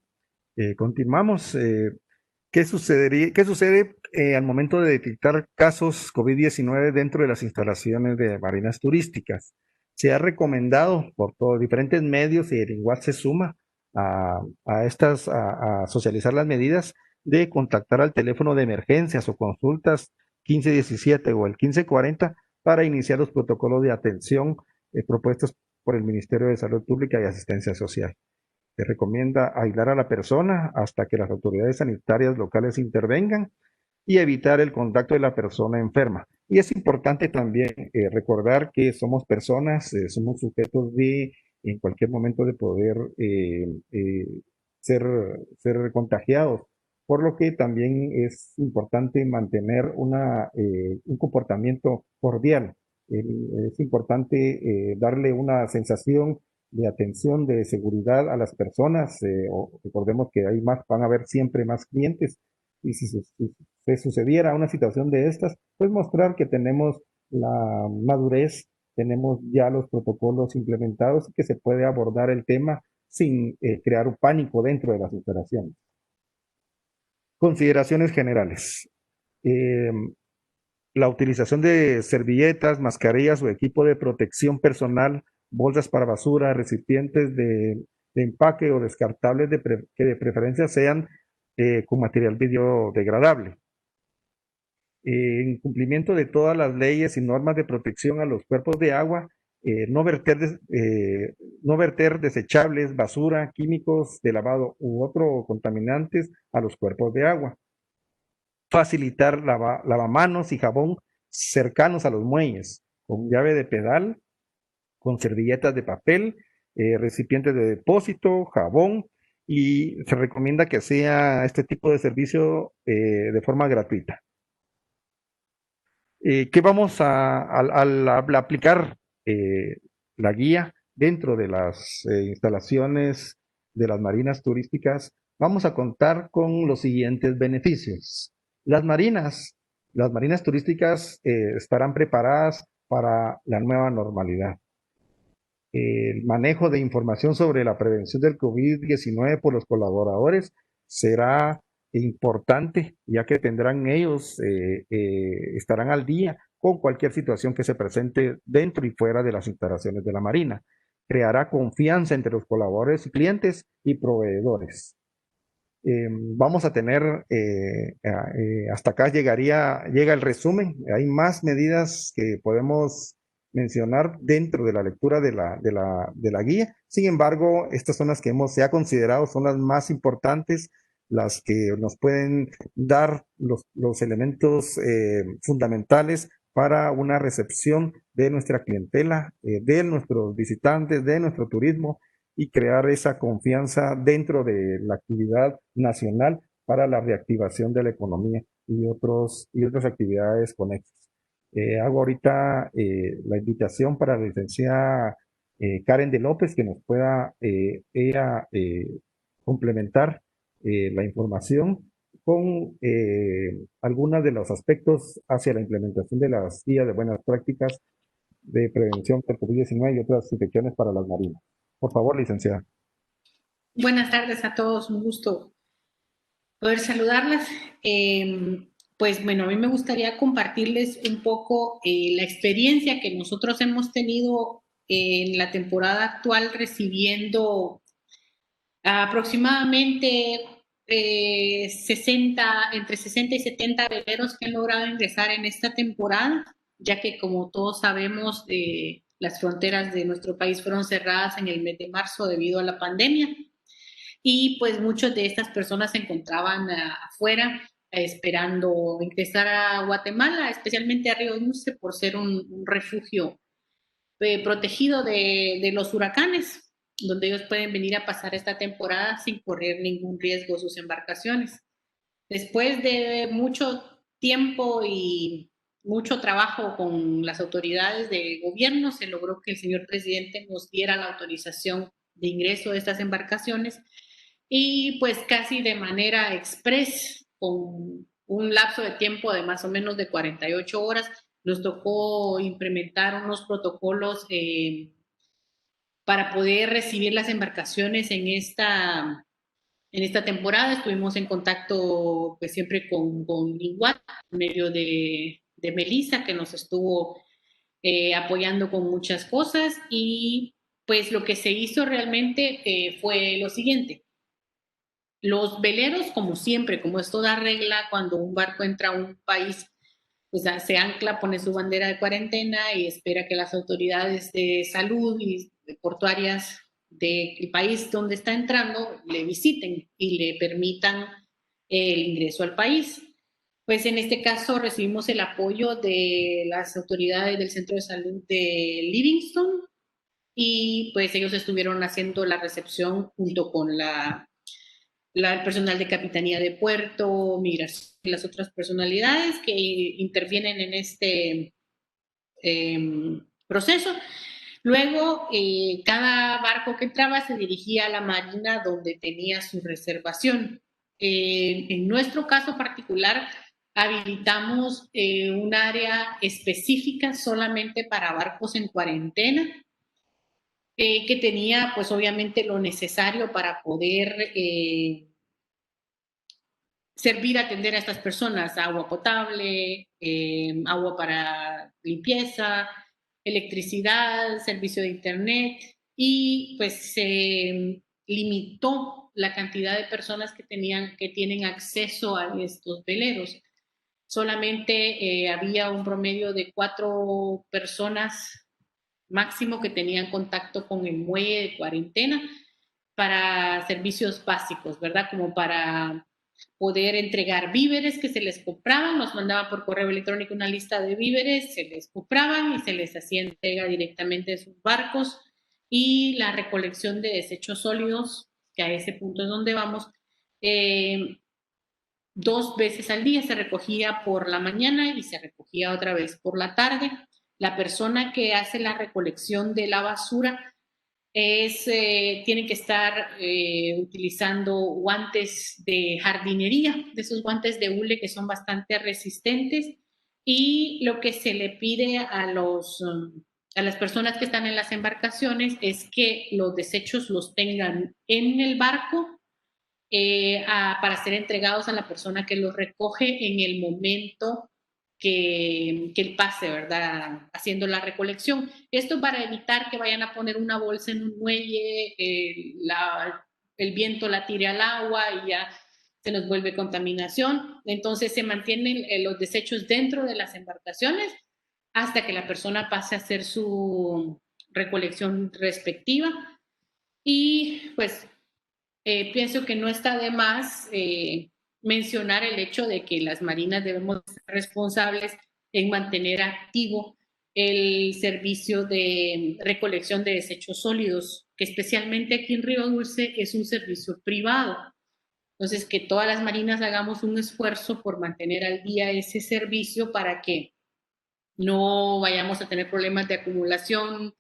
Continuamos. ¿Qué sucede al momento de detectar casos COVID-19 dentro de las instalaciones de marinas turísticas? Se ha recomendado por todos diferentes medios, y el igual se suma a socializar las medidas de contactar al teléfono de emergencias o consultas 1517 o el 1540 para iniciar los protocolos de atención propuestos por el Ministerio de Salud Pública y Asistencia Social. Se recomienda aislar a la persona hasta que las autoridades sanitarias locales intervengan y evitar el contacto de la persona enferma. Y es importante también recordar que somos personas, somos sujetos en cualquier momento de poder ser, ser contagiados, por lo que también es importante mantener un comportamiento cordial. Es importante darle una sensación de atención, de seguridad a las personas. Recordemos que van a haber siempre más clientes, y si se sucediera una situación de estas, pues mostrar que tenemos la madurez, tenemos ya los protocolos implementados y que se puede abordar el tema sin crear un pánico dentro de las instalaciones. Consideraciones generales. Eh, la utilización de servilletas, mascarillas o equipo de protección personal, bolsas para basura, recipientes de empaque o descartables que de preferencia sean con material biodegradable. En cumplimiento de todas las leyes y normas de protección a los cuerpos de agua, no verter desechables, basura, químicos de lavado u otros contaminantes a los cuerpos de agua. Facilitar lavamanos y jabón cercanos a los muelles, con llave de pedal, con servilletas de papel, recipientes de depósito, jabón, y se recomienda que sea este tipo de servicio de forma gratuita. ¿Qué vamos al aplicar la guía dentro de las instalaciones de las marinas turísticas? Vamos a contar con los siguientes beneficios. Las marinas turísticas estarán preparadas para la nueva normalidad. El manejo de información sobre la prevención del COVID-19 por los colaboradores será importante, ya que estarán al día con cualquier situación que se presente dentro y fuera de las instalaciones de la Marina. Creará confianza entre los colaboradores y clientes y proveedores. Vamos a tener, hasta acá llega el resumen. Hay más medidas que podemos mencionar dentro de la lectura de la guía. Sin embargo, estas son las que se ha considerado son las más importantes, las que nos pueden dar los elementos fundamentales para una recepción de nuestra clientela, de nuestros visitantes, de nuestro turismo y crear esa confianza dentro de la actividad nacional para la reactivación de la economía y otras actividades conexas. Hago ahorita la invitación para la licenciada Karen de López que nos pueda ella complementar la información con algunos de los aspectos hacia la implementación de las guías de buenas prácticas de prevención del COVID-19 y otras infecciones para las marinas. Por favor, licenciada. Buenas tardes a todos, un gusto poder saludarlas. Pues bueno, a mí me gustaría compartirles un poco la experiencia que nosotros hemos tenido en la temporada actual recibiendo aproximadamente entre 60 y 70 veleros que han logrado ingresar en esta temporada, ya que como todos sabemos, las fronteras de nuestro país fueron cerradas en el mes de marzo debido a la pandemia. Y pues muchas de estas personas se encontraban afuera esperando ingresar a Guatemala, especialmente a Río Dulce, por ser un refugio protegido de los huracanes, donde ellos pueden venir a pasar esta temporada sin correr ningún riesgo sus embarcaciones. Después de mucho tiempo y mucho trabajo con las autoridades de gobierno, se logró que el señor presidente nos diera la autorización de ingreso de estas embarcaciones y pues casi de manera express, con un lapso de tiempo de más o menos de 48 horas, nos tocó implementar unos protocolos para poder recibir las embarcaciones en esta temporada. Estuvimos en contacto pues siempre con Iguat, en medio de Melissa, que nos estuvo apoyando con muchas cosas, y pues lo que se hizo realmente fue lo siguiente. Los veleros, como siempre, como es toda regla, cuando un barco entra a un país, pues se ancla, pone su bandera de cuarentena y espera que las autoridades de salud y portuarias del país donde está entrando le visiten y le permitan el ingreso al país. Pues en este caso recibimos el apoyo de las autoridades del Centro de Salud de Livingston y pues ellos estuvieron haciendo la recepción junto con el personal de Capitanía de Puerto, Migración y las otras personalidades que intervienen en este proceso. Luego, cada barco que entraba se dirigía a la marina donde tenía su reservación. En nuestro caso particular, habilitamos un área específica solamente para barcos en cuarentena, que tenía pues obviamente lo necesario para poder servir, atender a estas personas, agua potable, agua para limpieza, electricidad, servicio de internet, y pues se limitó la cantidad de personas que tienen acceso a estos veleros. Solamente había un promedio de 4 personas máximo que tenían contacto con el muelle de cuarentena para servicios básicos, ¿verdad? Como para poder entregar víveres que se les compraban, nos mandaban por correo electrónico una lista de víveres, se les compraban y se les hacía entrega directamente de sus barcos, y la recolección de desechos sólidos, que a ese punto es donde vamos, 2 veces al día se recogía por la mañana y se recogía otra vez por la tarde. La persona que hace la recolección de la basura tienen que estar utilizando guantes de jardinería, de esos guantes de hule que son bastante resistentes, y lo que se le pide a las personas que están en las embarcaciones es que los desechos los tengan en el barco para ser entregados a la persona que los recoge en el momento que él pase, ¿verdad? Haciendo la recolección. Esto para evitar que vayan a poner una bolsa en un muelle, el viento la tire al agua y ya se nos vuelve contaminación. Entonces se mantienen los desechos dentro de las embarcaciones hasta que la persona pase a hacer su recolección respectiva. Y pues pienso que no está de más mencionar el hecho de que las marinas debemos ser responsables en mantener activo el servicio de recolección de desechos sólidos, que especialmente aquí en Río Dulce es un servicio privado. Entonces, que todas las marinas hagamos un esfuerzo por mantener al día ese servicio para que no vayamos a tener problemas de acumulación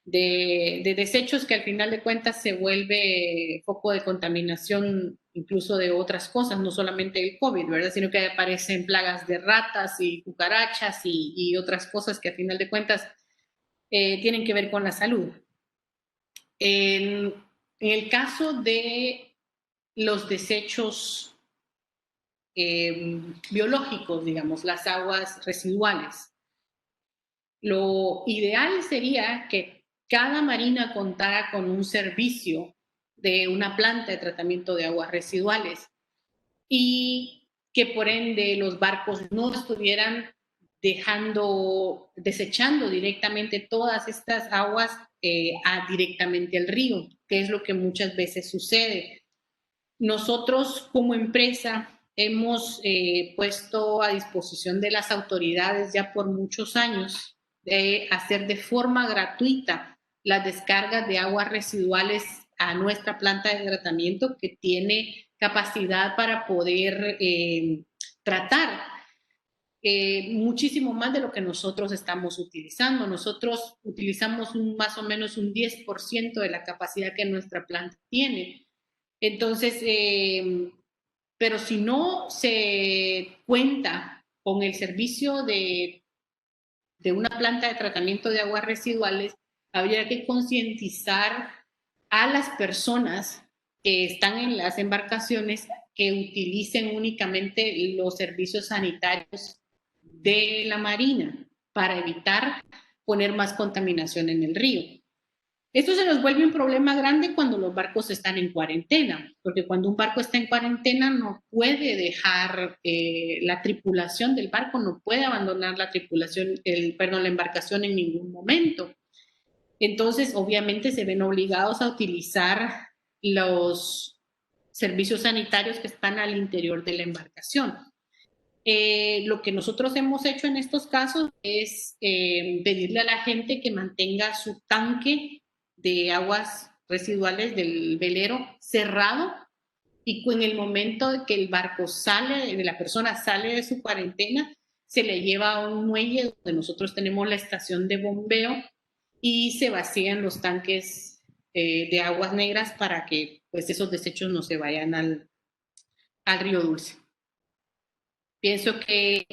de desechos, que al final de cuentas se vuelve foco de contaminación incluso de otras cosas, no solamente el COVID, ¿verdad? Sino que aparecen plagas de ratas y cucarachas y otras cosas que al final de cuentas tienen que ver con la salud. En el caso de los desechos biológicos, digamos, las aguas residuales, lo ideal sería que cada marina contara con un servicio de una planta de tratamiento de aguas residuales y que por ende los barcos no estuvieran desechando directamente todas estas aguas directamente al río, que es lo que muchas veces sucede. Nosotros como empresa hemos puesto a disposición de las autoridades ya por muchos años de hacer de forma gratuita las descargas de aguas residuales a nuestra planta de tratamiento, que tiene capacidad para poder tratar muchísimo más de lo que nosotros estamos utilizando. Nosotros utilizamos más o menos un 10% de la capacidad que nuestra planta tiene. Entonces, pero si no se cuenta con el servicio de una planta de tratamiento de aguas residuales, habría que concientizar a las personas que están en las embarcaciones que utilicen únicamente los servicios sanitarios de la marina para evitar poner más contaminación en el río. Esto se nos vuelve un problema grande cuando los barcos están en cuarentena, porque cuando un barco está en cuarentena no puede dejar la tripulación del barco, no puede abandonar la tripulación, la embarcación en ningún momento. Entonces, obviamente, se ven obligados a utilizar los servicios sanitarios que están al interior de la embarcación. Lo que nosotros hemos hecho en estos casos es pedirle a la gente que mantenga su tanque de aguas residuales del velero cerrado, y en el momento de que el barco sale, de la persona sale de su cuarentena, se le lleva a un muelle donde nosotros tenemos la estación de bombeo y se vacían los tanques de aguas negras para que pues esos desechos no se vayan al río Dulce. Pienso que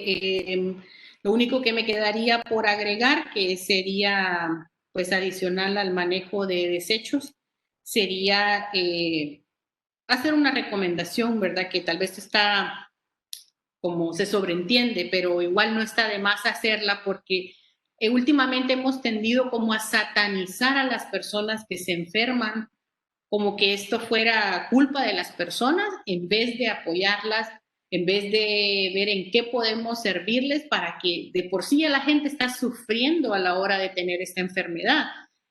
lo único que me quedaría por agregar, que sería pues adicional al manejo de desechos, sería hacer una recomendación, ¿verdad? Que tal vez está como se sobreentiende, pero igual no está de más hacerla, porque últimamente hemos tendido como a satanizar a las personas que se enferman, como que esto fuera culpa de las personas, en vez de apoyarlas, en vez de ver en qué podemos servirles, para que de por sí ya la gente está sufriendo a la hora de tener esta enfermedad.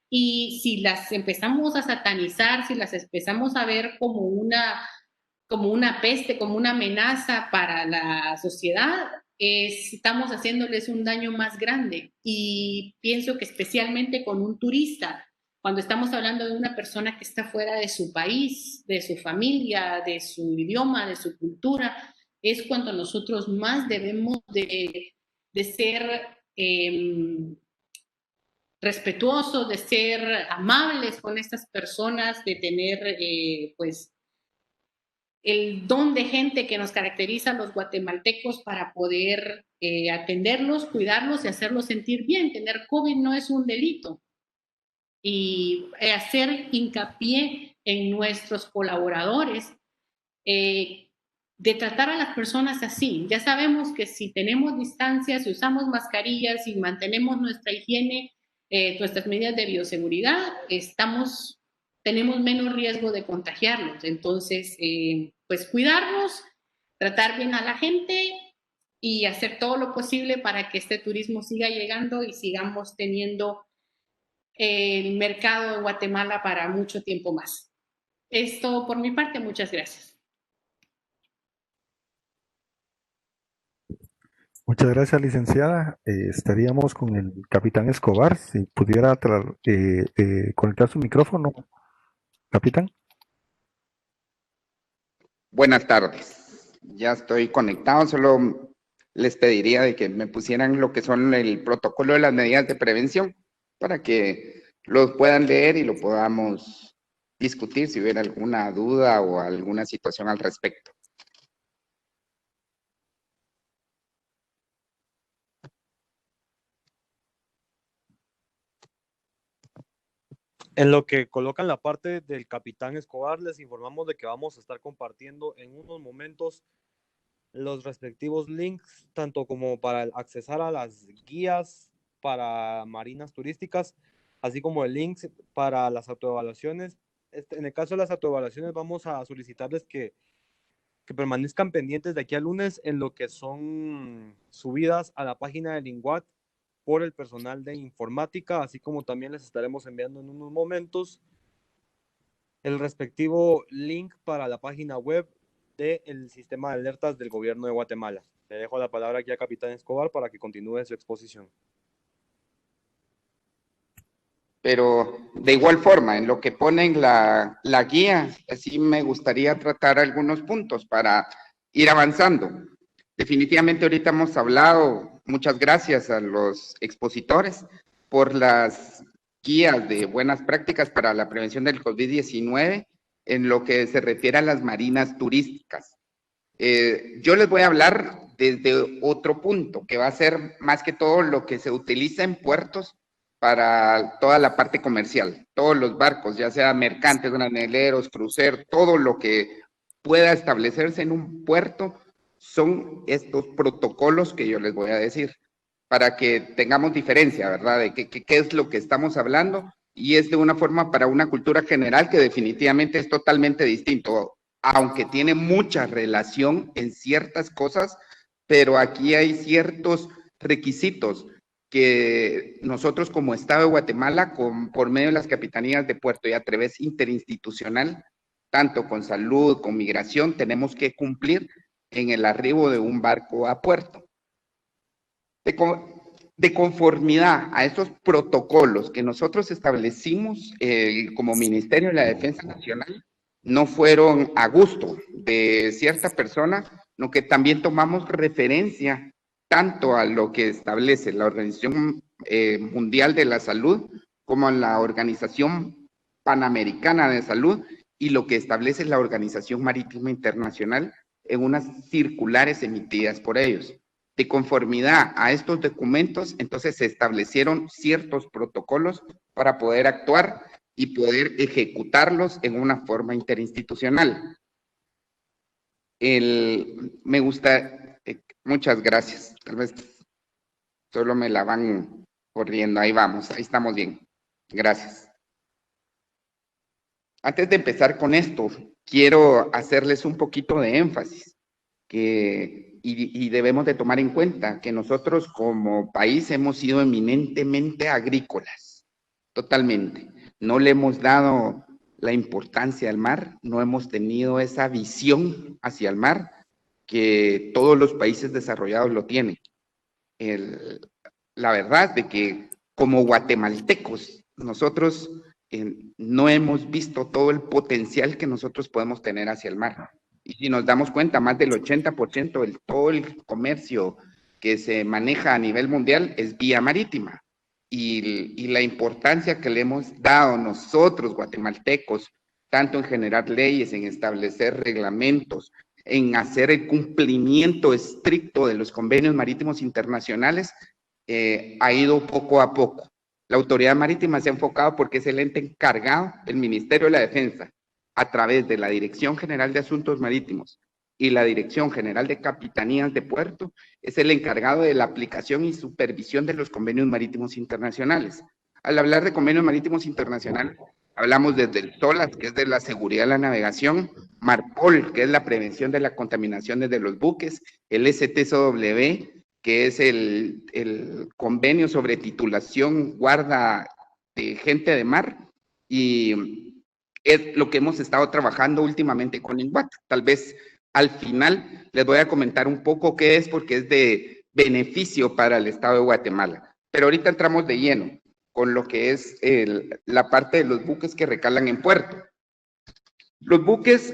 Y si las empezamos a satanizar, si las empezamos a ver como una peste, como una amenaza para la sociedad, estamos haciéndoles un daño más grande. Y pienso que especialmente con un turista, cuando estamos hablando de una persona que está fuera de su país, de su familia, de su idioma, de su cultura, es cuando nosotros más debemos de ser respetuosos, de ser amables con estas personas, de tener pues el don de gente que nos caracteriza a los guatemaltecos para poder atenderlos, cuidarlos y hacerlos sentir bien. Tener COVID no es un delito. Y hacer hincapié en nuestros colaboradores, de tratar a las personas así. Ya sabemos que si tenemos distancia, si usamos mascarillas, si mantenemos nuestra higiene, nuestras medidas de bioseguridad, tenemos menos riesgo de contagiarlos. Entonces, pues cuidarnos, tratar bien a la gente y hacer todo lo posible para que este turismo siga llegando y sigamos teniendo el mercado de Guatemala para mucho tiempo más. Es todo por mi parte, muchas gracias. Muchas gracias, licenciada. Estaríamos con el capitán Escobar, si pudiera conectar su micrófono, capitán. Buenas tardes. Ya estoy conectado, solo les pediría de que me pusieran lo que son el protocolo de las medidas de prevención para que lo puedan leer y lo podamos discutir si hubiera alguna duda o alguna situación al respecto. En lo que colocan la parte del capitán Escobar, les informamos de que vamos a estar compartiendo en unos momentos los respectivos links, tanto como para accesar a las guías para marinas turísticas, así como el link para las autoevaluaciones. En el caso de las autoevaluaciones, vamos a solicitarles que permanezcan pendientes de aquí al lunes en lo que son subidas a la página del INGUAT por el personal de informática, así como también les estaremos enviando en unos momentos el respectivo link para la página web del sistema de alertas del gobierno de Guatemala. Le dejo la palabra aquí a Capitán Escobar para que continúe su exposición. Pero de igual forma, en lo que ponen la guía, así me gustaría tratar algunos puntos para ir avanzando. Definitivamente ahorita hemos hablado, muchas gracias a los expositores por las guías de buenas prácticas para la prevención del COVID-19 en lo que se refiere a las marinas turísticas. Yo les voy a hablar desde otro punto, que va a ser más que todo lo que se utiliza en puertos para toda la parte comercial, todos los barcos, ya sea mercantes, graneleros, cruceros, todo lo que pueda establecerse en un puerto, son estos protocolos que yo les voy a decir, para que tengamos diferencia, ¿verdad? De qué es lo que estamos hablando, y es de una forma para una cultura general que definitivamente es totalmente distinto, aunque tiene mucha relación en ciertas cosas, pero aquí hay ciertos requisitos que nosotros como Estado de Guatemala, por medio de las capitanías de puerto y a través interinstitucional, tanto con salud, con migración, tenemos que cumplir en el arribo de un barco a puerto. De conformidad a estos protocolos que nosotros establecimos como Ministerio de la Defensa Nacional, no fueron a gusto de cierta persona, sino que también tomamos referencia tanto a lo que establece la Organización Mundial de la Salud como a la Organización Panamericana de Salud y lo que establece la Organización Marítima Internacional en unas circulares emitidas por ellos. De conformidad a estos documentos, entonces se establecieron ciertos protocolos para poder actuar y poder ejecutarlos en una forma interinstitucional. Me gusta, muchas gracias, tal vez solo me la van corriendo, ahí vamos, ahí estamos bien, gracias. Antes de empezar con esto, quiero hacerles un poquito de énfasis, y debemos de tomar en cuenta que nosotros como país hemos sido eminentemente agrícolas, totalmente. No le hemos dado la importancia al mar, no hemos tenido esa visión hacia el mar que todos los países desarrollados lo tienen. La verdad de que como guatemaltecos, nosotros no hemos visto todo el potencial que nosotros podemos tener hacia el mar. Y si nos damos cuenta, más del 80% de todo el comercio que se maneja a nivel mundial es vía marítima. Y la importancia que le hemos dado nosotros, guatemaltecos, tanto en generar leyes, en establecer reglamentos, en hacer el cumplimiento estricto de los convenios marítimos internacionales, ha ido poco a poco. La autoridad marítima se ha enfocado porque es el ente encargado del Ministerio de la Defensa, a través de la Dirección General de Asuntos Marítimos y la Dirección General de Capitanías de Puerto, es el encargado de la aplicación y supervisión de los convenios marítimos internacionales. Al hablar de convenios marítimos internacionales, Hablamos desde el SOLAS, que es de la seguridad de la navegación, MARPOL, que es la prevención de la contaminación desde los buques, el STSW, que es el convenio sobre titulación, guarda de gente de mar, y es lo que hemos estado trabajando últimamente con INGUAT. Tal vez al final les voy a comentar un poco qué es, porque es de beneficio para el Estado de Guatemala. Pero ahorita entramos de lleno con lo que es la parte de los buques que recalan en puerto. Los buques,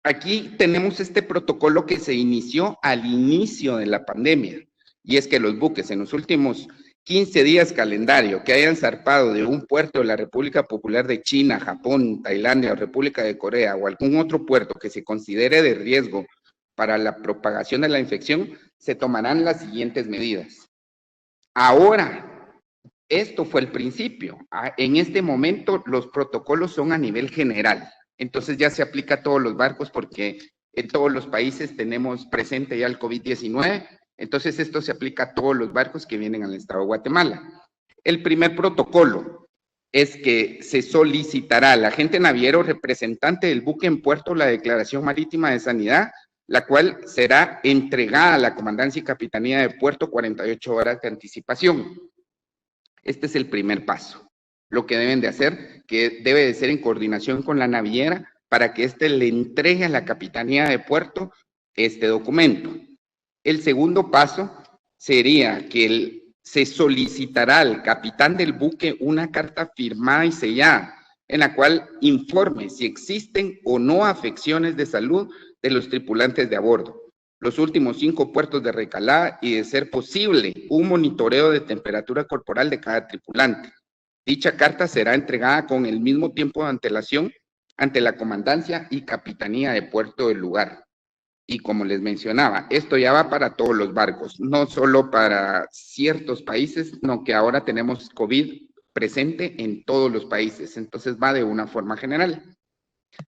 aquí tenemos este protocolo que se inició al inicio de la pandemia, y es que los buques en los últimos 15 días calendario que hayan zarpado de un puerto de la República Popular de China, Japón, Tailandia, República de Corea o algún otro puerto que se considere de riesgo para la propagación de la infección, se tomarán las siguientes medidas. Ahora, esto fue el principio. En este momento los protocolos son a nivel general. Entonces ya se aplica a todos los barcos porque en todos los países tenemos presente ya el COVID-19. Entonces esto se aplica a todos los barcos que vienen al estado de Guatemala. El primer protocolo es que se solicitará al agente naviero representante del buque en puerto la declaración marítima de sanidad, la cual será entregada a la Comandancia y Capitanía de Puerto 48 horas de anticipación. Este es el primer paso. Lo que deben de hacer, que debe de ser en coordinación con la naviera para que éste le entregue a la Capitanía de Puerto este documento. El segundo paso sería que se solicitará al capitán del buque una carta firmada y sellada en la cual informe si existen o no afecciones de salud de los tripulantes de a bordo, los últimos 5 puertos de recalada y, de ser posible, un monitoreo de temperatura corporal de cada tripulante. Dicha carta será entregada con el mismo tiempo de antelación ante la Comandancia y Capitanía de Puerto del lugar. Y como les mencionaba, esto ya va para todos los barcos, no solo para ciertos países, sino que ahora tenemos COVID presente en todos los países, entonces va de una forma general.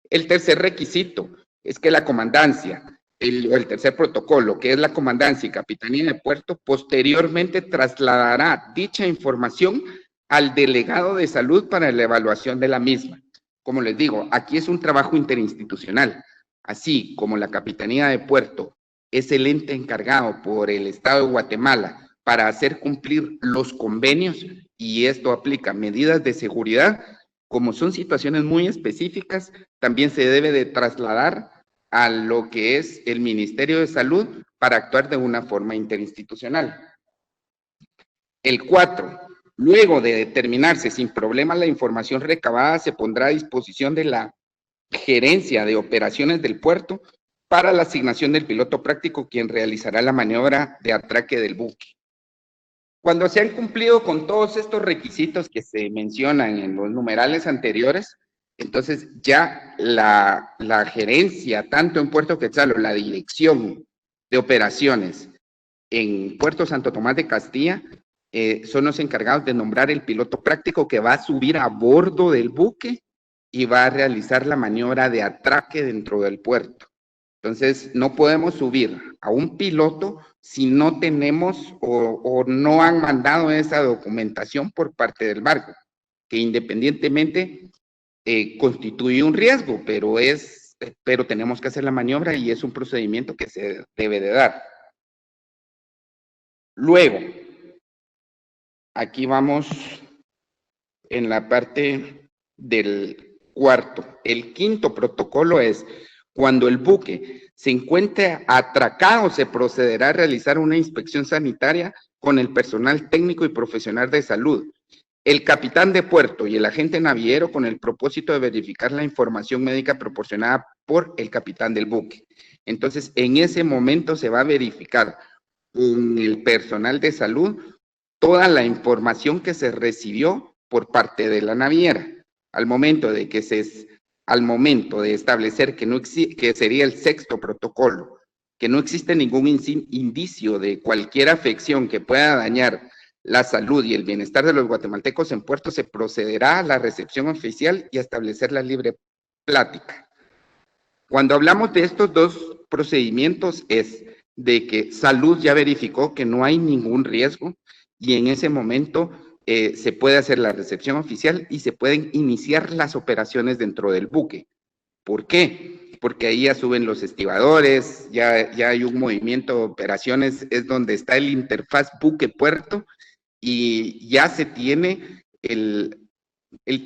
El tercer requisito es que la Comandancia, el tercer protocolo, que es la Comandancia y Capitanía de Puerto, posteriormente trasladará dicha información al delegado de salud para la evaluación de la misma. Como les digo, aquí es un trabajo interinstitucional, así como la Capitanía de Puerto es el ente encargado por el Estado de Guatemala para hacer cumplir los convenios, y esto aplica medidas de seguridad. Como son situaciones muy específicas, también se debe de trasladar a lo que es el Ministerio de Salud para actuar de una forma interinstitucional. El 4, luego de determinarse sin problema la información recabada, se pondrá a disposición de la Gerencia de Operaciones del Puerto para la asignación del piloto práctico, quien realizará la maniobra de atraque del buque. Cuando se han cumplido con todos estos requisitos que se mencionan en los numerales anteriores, entonces ya la gerencia, tanto en Puerto Quetzal, la dirección de operaciones en Puerto Santo Tomás de Castilla, son los encargados de nombrar el piloto práctico que va a subir a bordo del buque y va a realizar la maniobra de atraque dentro del puerto. Entonces, no podemos subir a un piloto si no tenemos o no han mandado esa documentación por parte del barco, que independientemente constituye un riesgo, pero tenemos que hacer la maniobra y es un procedimiento que se debe de dar. Luego, aquí vamos en la parte del cuarto. El quinto protocolo es: cuando el buque se encuentre atracado, se procederá a realizar una inspección sanitaria con el personal técnico y profesional de salud, el capitán de puerto y el agente naviero, con el propósito de verificar la información médica proporcionada por el capitán del buque. Entonces, en ese momento se va a verificar con el personal de salud toda la información que se recibió por parte de la naviera. Al momento de establecer que sería el sexto protocolo, que no existe ningún indicio de cualquier afección que pueda dañar la salud y el bienestar de los guatemaltecos en puerto, se procederá a la recepción oficial y a establecer la libre plática. Cuando hablamos de estos dos procedimientos es de que salud ya verificó que no hay ningún riesgo y en ese momento se puede hacer la recepción oficial y se pueden iniciar las operaciones dentro del buque. ¿Por qué? Porque ahí ya suben los estibadores, ya hay un movimiento de operaciones, es donde está el interfaz buque-puerto y ya se tiene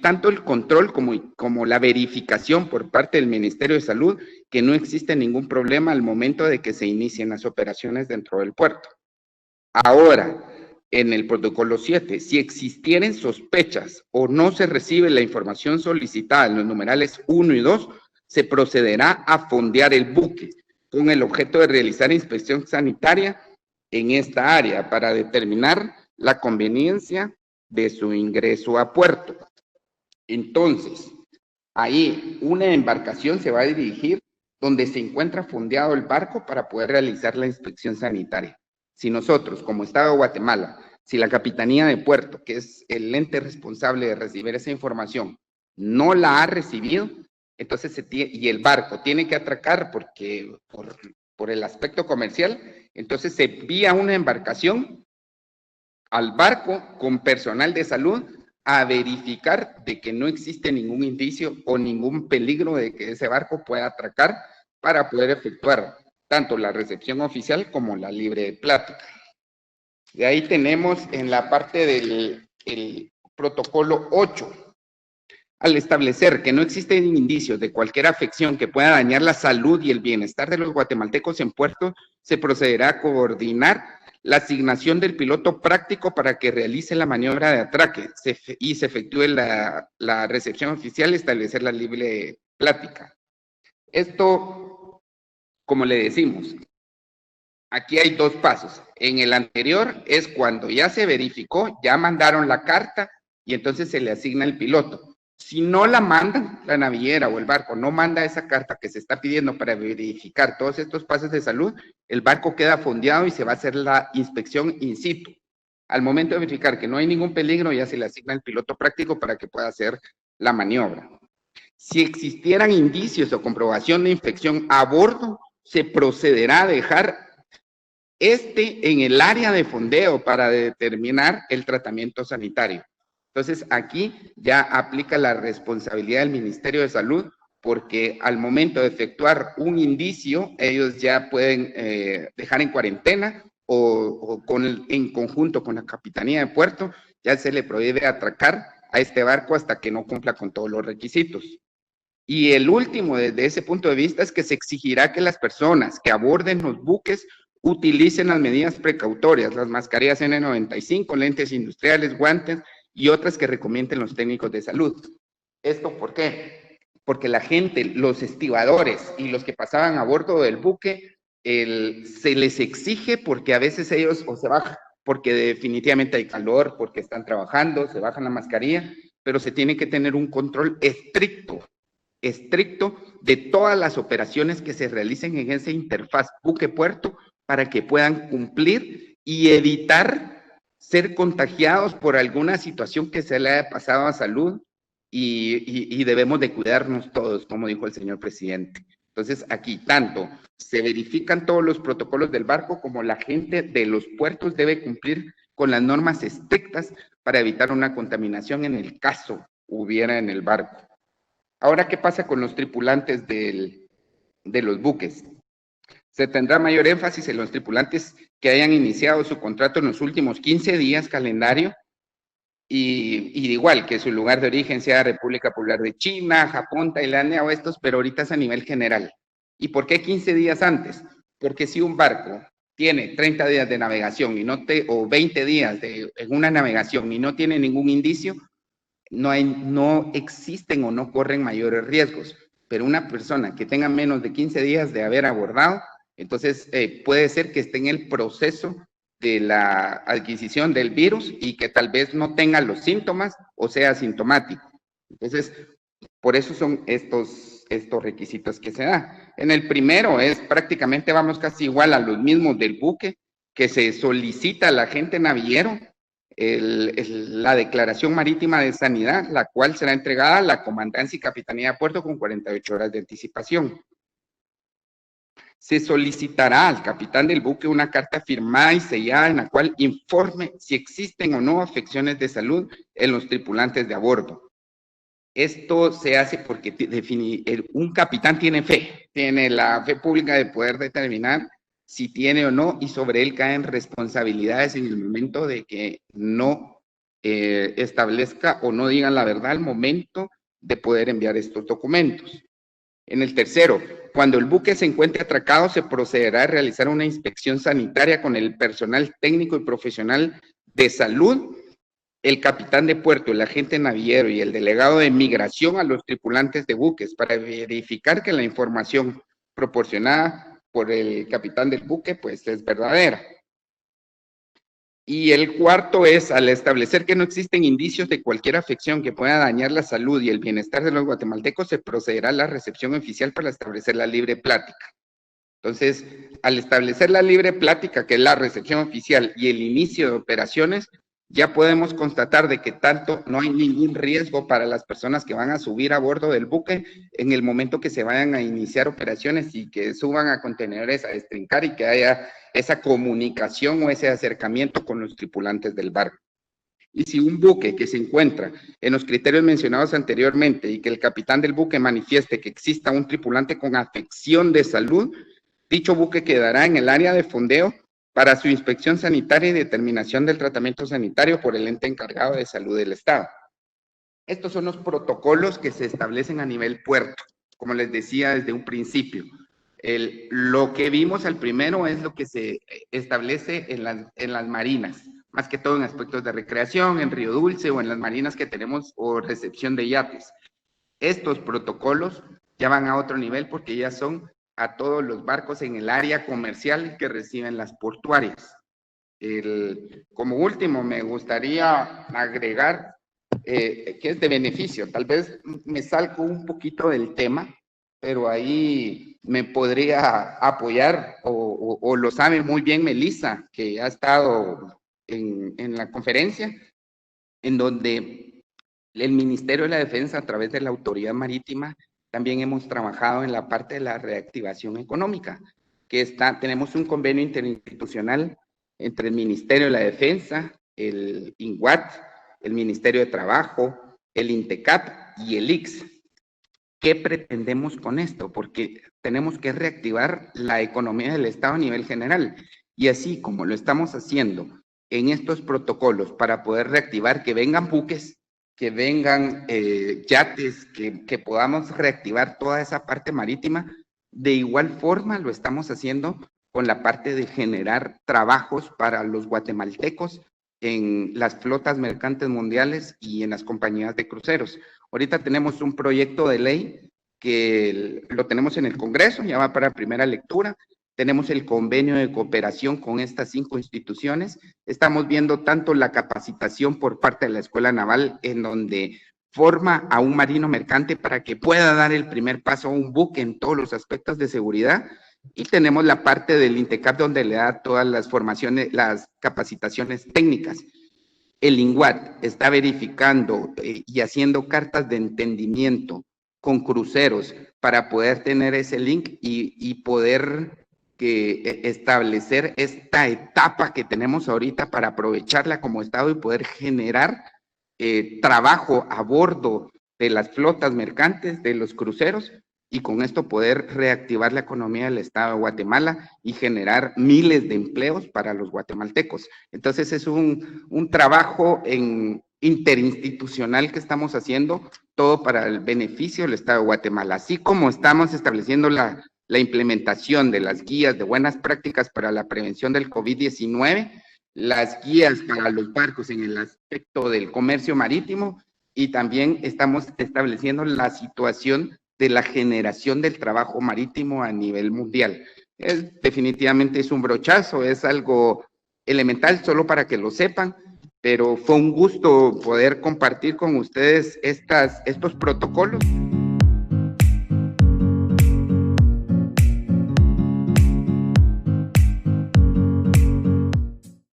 tanto el control como la verificación por parte del Ministerio de Salud que no existe ningún problema al momento de que se inicien las operaciones dentro del puerto. Ahora, en el protocolo 7, si existieran sospechas o no se recibe la información solicitada en los numerales 1 y 2, se procederá a fondear el buque con el objeto de realizar inspección sanitaria en esta área para determinar la conveniencia de su ingreso a puerto. Entonces, ahí una embarcación se va a dirigir donde se encuentra fondeado el barco para poder realizar la inspección sanitaria. Si nosotros, como Estado de Guatemala, si la Capitanía de Puerto, que es el ente responsable de recibir esa información, no la ha recibido, entonces y el barco tiene que atracar porque por el aspecto comercial, entonces se envía una embarcación al barco con personal de salud a verificar de que no existe ningún indicio o ningún peligro de que ese barco pueda atracar para poder efectuar tanto la recepción oficial como la libre plática. De ahí tenemos en la parte del protocolo 8. Al establecer que no existen indicios de cualquier afección que pueda dañar la salud y el bienestar de los guatemaltecos en puerto, se procederá a coordinar la asignación del piloto práctico para que realice la maniobra de atraque y se efectúe la recepción oficial y establecer la libre plática. Esto, como le decimos, aquí hay dos pasos. En el anterior es cuando ya se verificó, ya mandaron la carta y entonces se le asigna el piloto. Si no la mandan, la naviera o el barco no manda esa carta que se está pidiendo para verificar todos estos pasos de salud, el barco queda fondeado y se va a hacer la inspección in situ. Al momento de verificar que no hay ningún peligro, ya se le asigna el piloto práctico para que pueda hacer la maniobra. Si existieran indicios o comprobación de infección a bordo, se procederá a dejar en el área de fondeo para determinar el tratamiento sanitario. Entonces, aquí ya aplica la responsabilidad del Ministerio de Salud, porque al momento de efectuar un indicio, ellos ya pueden dejar en cuarentena o en conjunto con la Capitanía de Puerto, ya se le prohíbe atracar a este barco hasta que no cumpla con todos los requisitos. Y el último, desde ese punto de vista, es que se exigirá que las personas que aborden los buques utilicen las medidas precautorias, las mascarillas N95, lentes industriales, guantes y otras que recomienden los técnicos de salud. ¿Esto por qué? Porque la gente, los estibadores y los que pasaban a bordo del buque, se les exige porque a veces ellos o se bajan, porque definitivamente hay calor, porque están trabajando, se bajan la mascarilla, pero se tiene que tener un control estricto de todas las operaciones que se realicen en esa interfaz buque-puerto para que puedan cumplir y evitar ser contagiados por alguna situación que se le haya pasado a salud y debemos de cuidarnos todos, como dijo el señor presidente. Entonces, aquí tanto se verifican todos los protocolos del barco como la gente de los puertos debe cumplir con las normas estrictas para evitar una contaminación en el caso hubiera en el barco. Ahora, ¿qué pasa con los tripulantes de los buques? Se tendrá mayor énfasis en los tripulantes que hayan iniciado su contrato en los últimos 15 días calendario y igual que su lugar de origen sea República Popular de China, Japón, Tailandia o estos, pero ahorita es a nivel general. ¿Y por qué 15 días antes? Porque si un barco tiene 30 días de navegación o 20 días en una navegación y no tiene ningún indicio, no existen o no corren mayores riesgos. Pero una persona que tenga menos de 15 días de haber abordado, entonces puede ser que esté en el proceso de la adquisición del virus y que tal vez no tenga los síntomas o sea asintomático. Entonces, por eso son estos requisitos que se dan. En el primero prácticamente vamos casi igual a los mismos del buque, que se solicita al agente naviero la declaración marítima de sanidad, la cual será entregada a la Comandancia y Capitanía de Puerto con 48 horas de anticipación. se solicitará al capitán del buque una carta firmada y sellada en la cual informe si existen o no afecciones de salud en los tripulantes de a bordo. Esto se hace porque un capitán tiene la fe pública de poder determinar si tiene o no, y sobre él caen responsabilidades en el momento de que no establezca o no digan la verdad al momento de poder enviar estos documentos. En el tercero, cuando el buque se encuentre atracado, se procederá a realizar una inspección sanitaria con el personal técnico y profesional de salud, el capitán de puerto, el agente naviero y el delegado de migración a los tripulantes de buques para verificar que la información proporcionada por el capitán del buque pues es verdadera. Y el cuarto es, al establecer que no existen indicios de cualquier afección que pueda dañar la salud y el bienestar de los guatemaltecos, se procederá a la recepción oficial para establecer la libre plática. Entonces, al establecer la libre plática, que es la recepción oficial y el inicio de operaciones, ya podemos constatar de que tanto no hay ningún riesgo para las personas que van a subir a bordo del buque en el momento que se vayan a iniciar operaciones y que suban a contenedores a destrincar y que haya esa comunicación o ese acercamiento con los tripulantes del barco. Y si un buque que se encuentra en los criterios mencionados anteriormente y que el capitán del buque manifieste que exista un tripulante con afección de salud, dicho buque quedará en el área de fondeo para su inspección sanitaria y determinación del tratamiento sanitario por el ente encargado de salud del Estado. Estos son los protocolos que se establecen a nivel puerto, como les decía desde un principio. Lo que vimos al primero es lo que se establece en las marinas, más que todo en aspectos de recreación, en Río Dulce o en las marinas que tenemos o recepción de yates. Estos protocolos ya van a otro nivel porque ya son a todos los barcos en el área comercial que reciben las portuarias. Como último, me gustaría agregar que es de beneficio. Tal vez me salgo un poquito del tema, pero ahí me podría apoyar o lo sabe muy bien Melissa, que ha estado en la conferencia, en donde el Ministerio de la Defensa, a través de la Autoridad Marítima, también hemos trabajado en la parte de la reactivación económica, tenemos un convenio interinstitucional entre el Ministerio de la Defensa, el INGUAT, el Ministerio de Trabajo, el INTECAP y el ICS. ¿Qué pretendemos con esto? Porque tenemos que reactivar la economía del Estado a nivel general. Y así como lo estamos haciendo en estos protocolos para poder reactivar, que vengan buques, que vengan yates, que podamos reactivar toda esa parte marítima, de igual forma lo estamos haciendo con la parte de generar trabajos para los guatemaltecos en las flotas mercantes mundiales y en las compañías de cruceros. Ahorita tenemos un proyecto de ley que lo tenemos en el Congreso, ya va para primera lectura. Tenemos el convenio de cooperación con estas 5 instituciones. Estamos viendo tanto la capacitación por parte de la Escuela Naval, en donde forma a un marino mercante para que pueda dar el primer paso a un buque en todos los aspectos de seguridad. Y tenemos la parte del INTECAP, donde le da todas las formaciones, las capacitaciones técnicas. El INGUAT está verificando y haciendo cartas de entendimiento con cruceros para poder tener ese link y poder establecer esta etapa que tenemos ahorita para aprovecharla como Estado y poder generar trabajo a bordo de las flotas mercantes, de los cruceros, y con esto poder reactivar la economía del Estado de Guatemala y generar miles de empleos para los guatemaltecos. Entonces es un trabajo interinstitucional que estamos haciendo, todo para el beneficio del Estado de Guatemala, así como estamos estableciendo la implementación de las guías de buenas prácticas para la prevención del COVID-19, las guías para los barcos en el aspecto del comercio marítimo, y también estamos estableciendo la situación de la generación del trabajo marítimo a nivel mundial. Definitivamente es un brochazo, es algo elemental, solo para que lo sepan, pero fue un gusto poder compartir con ustedes estos protocolos.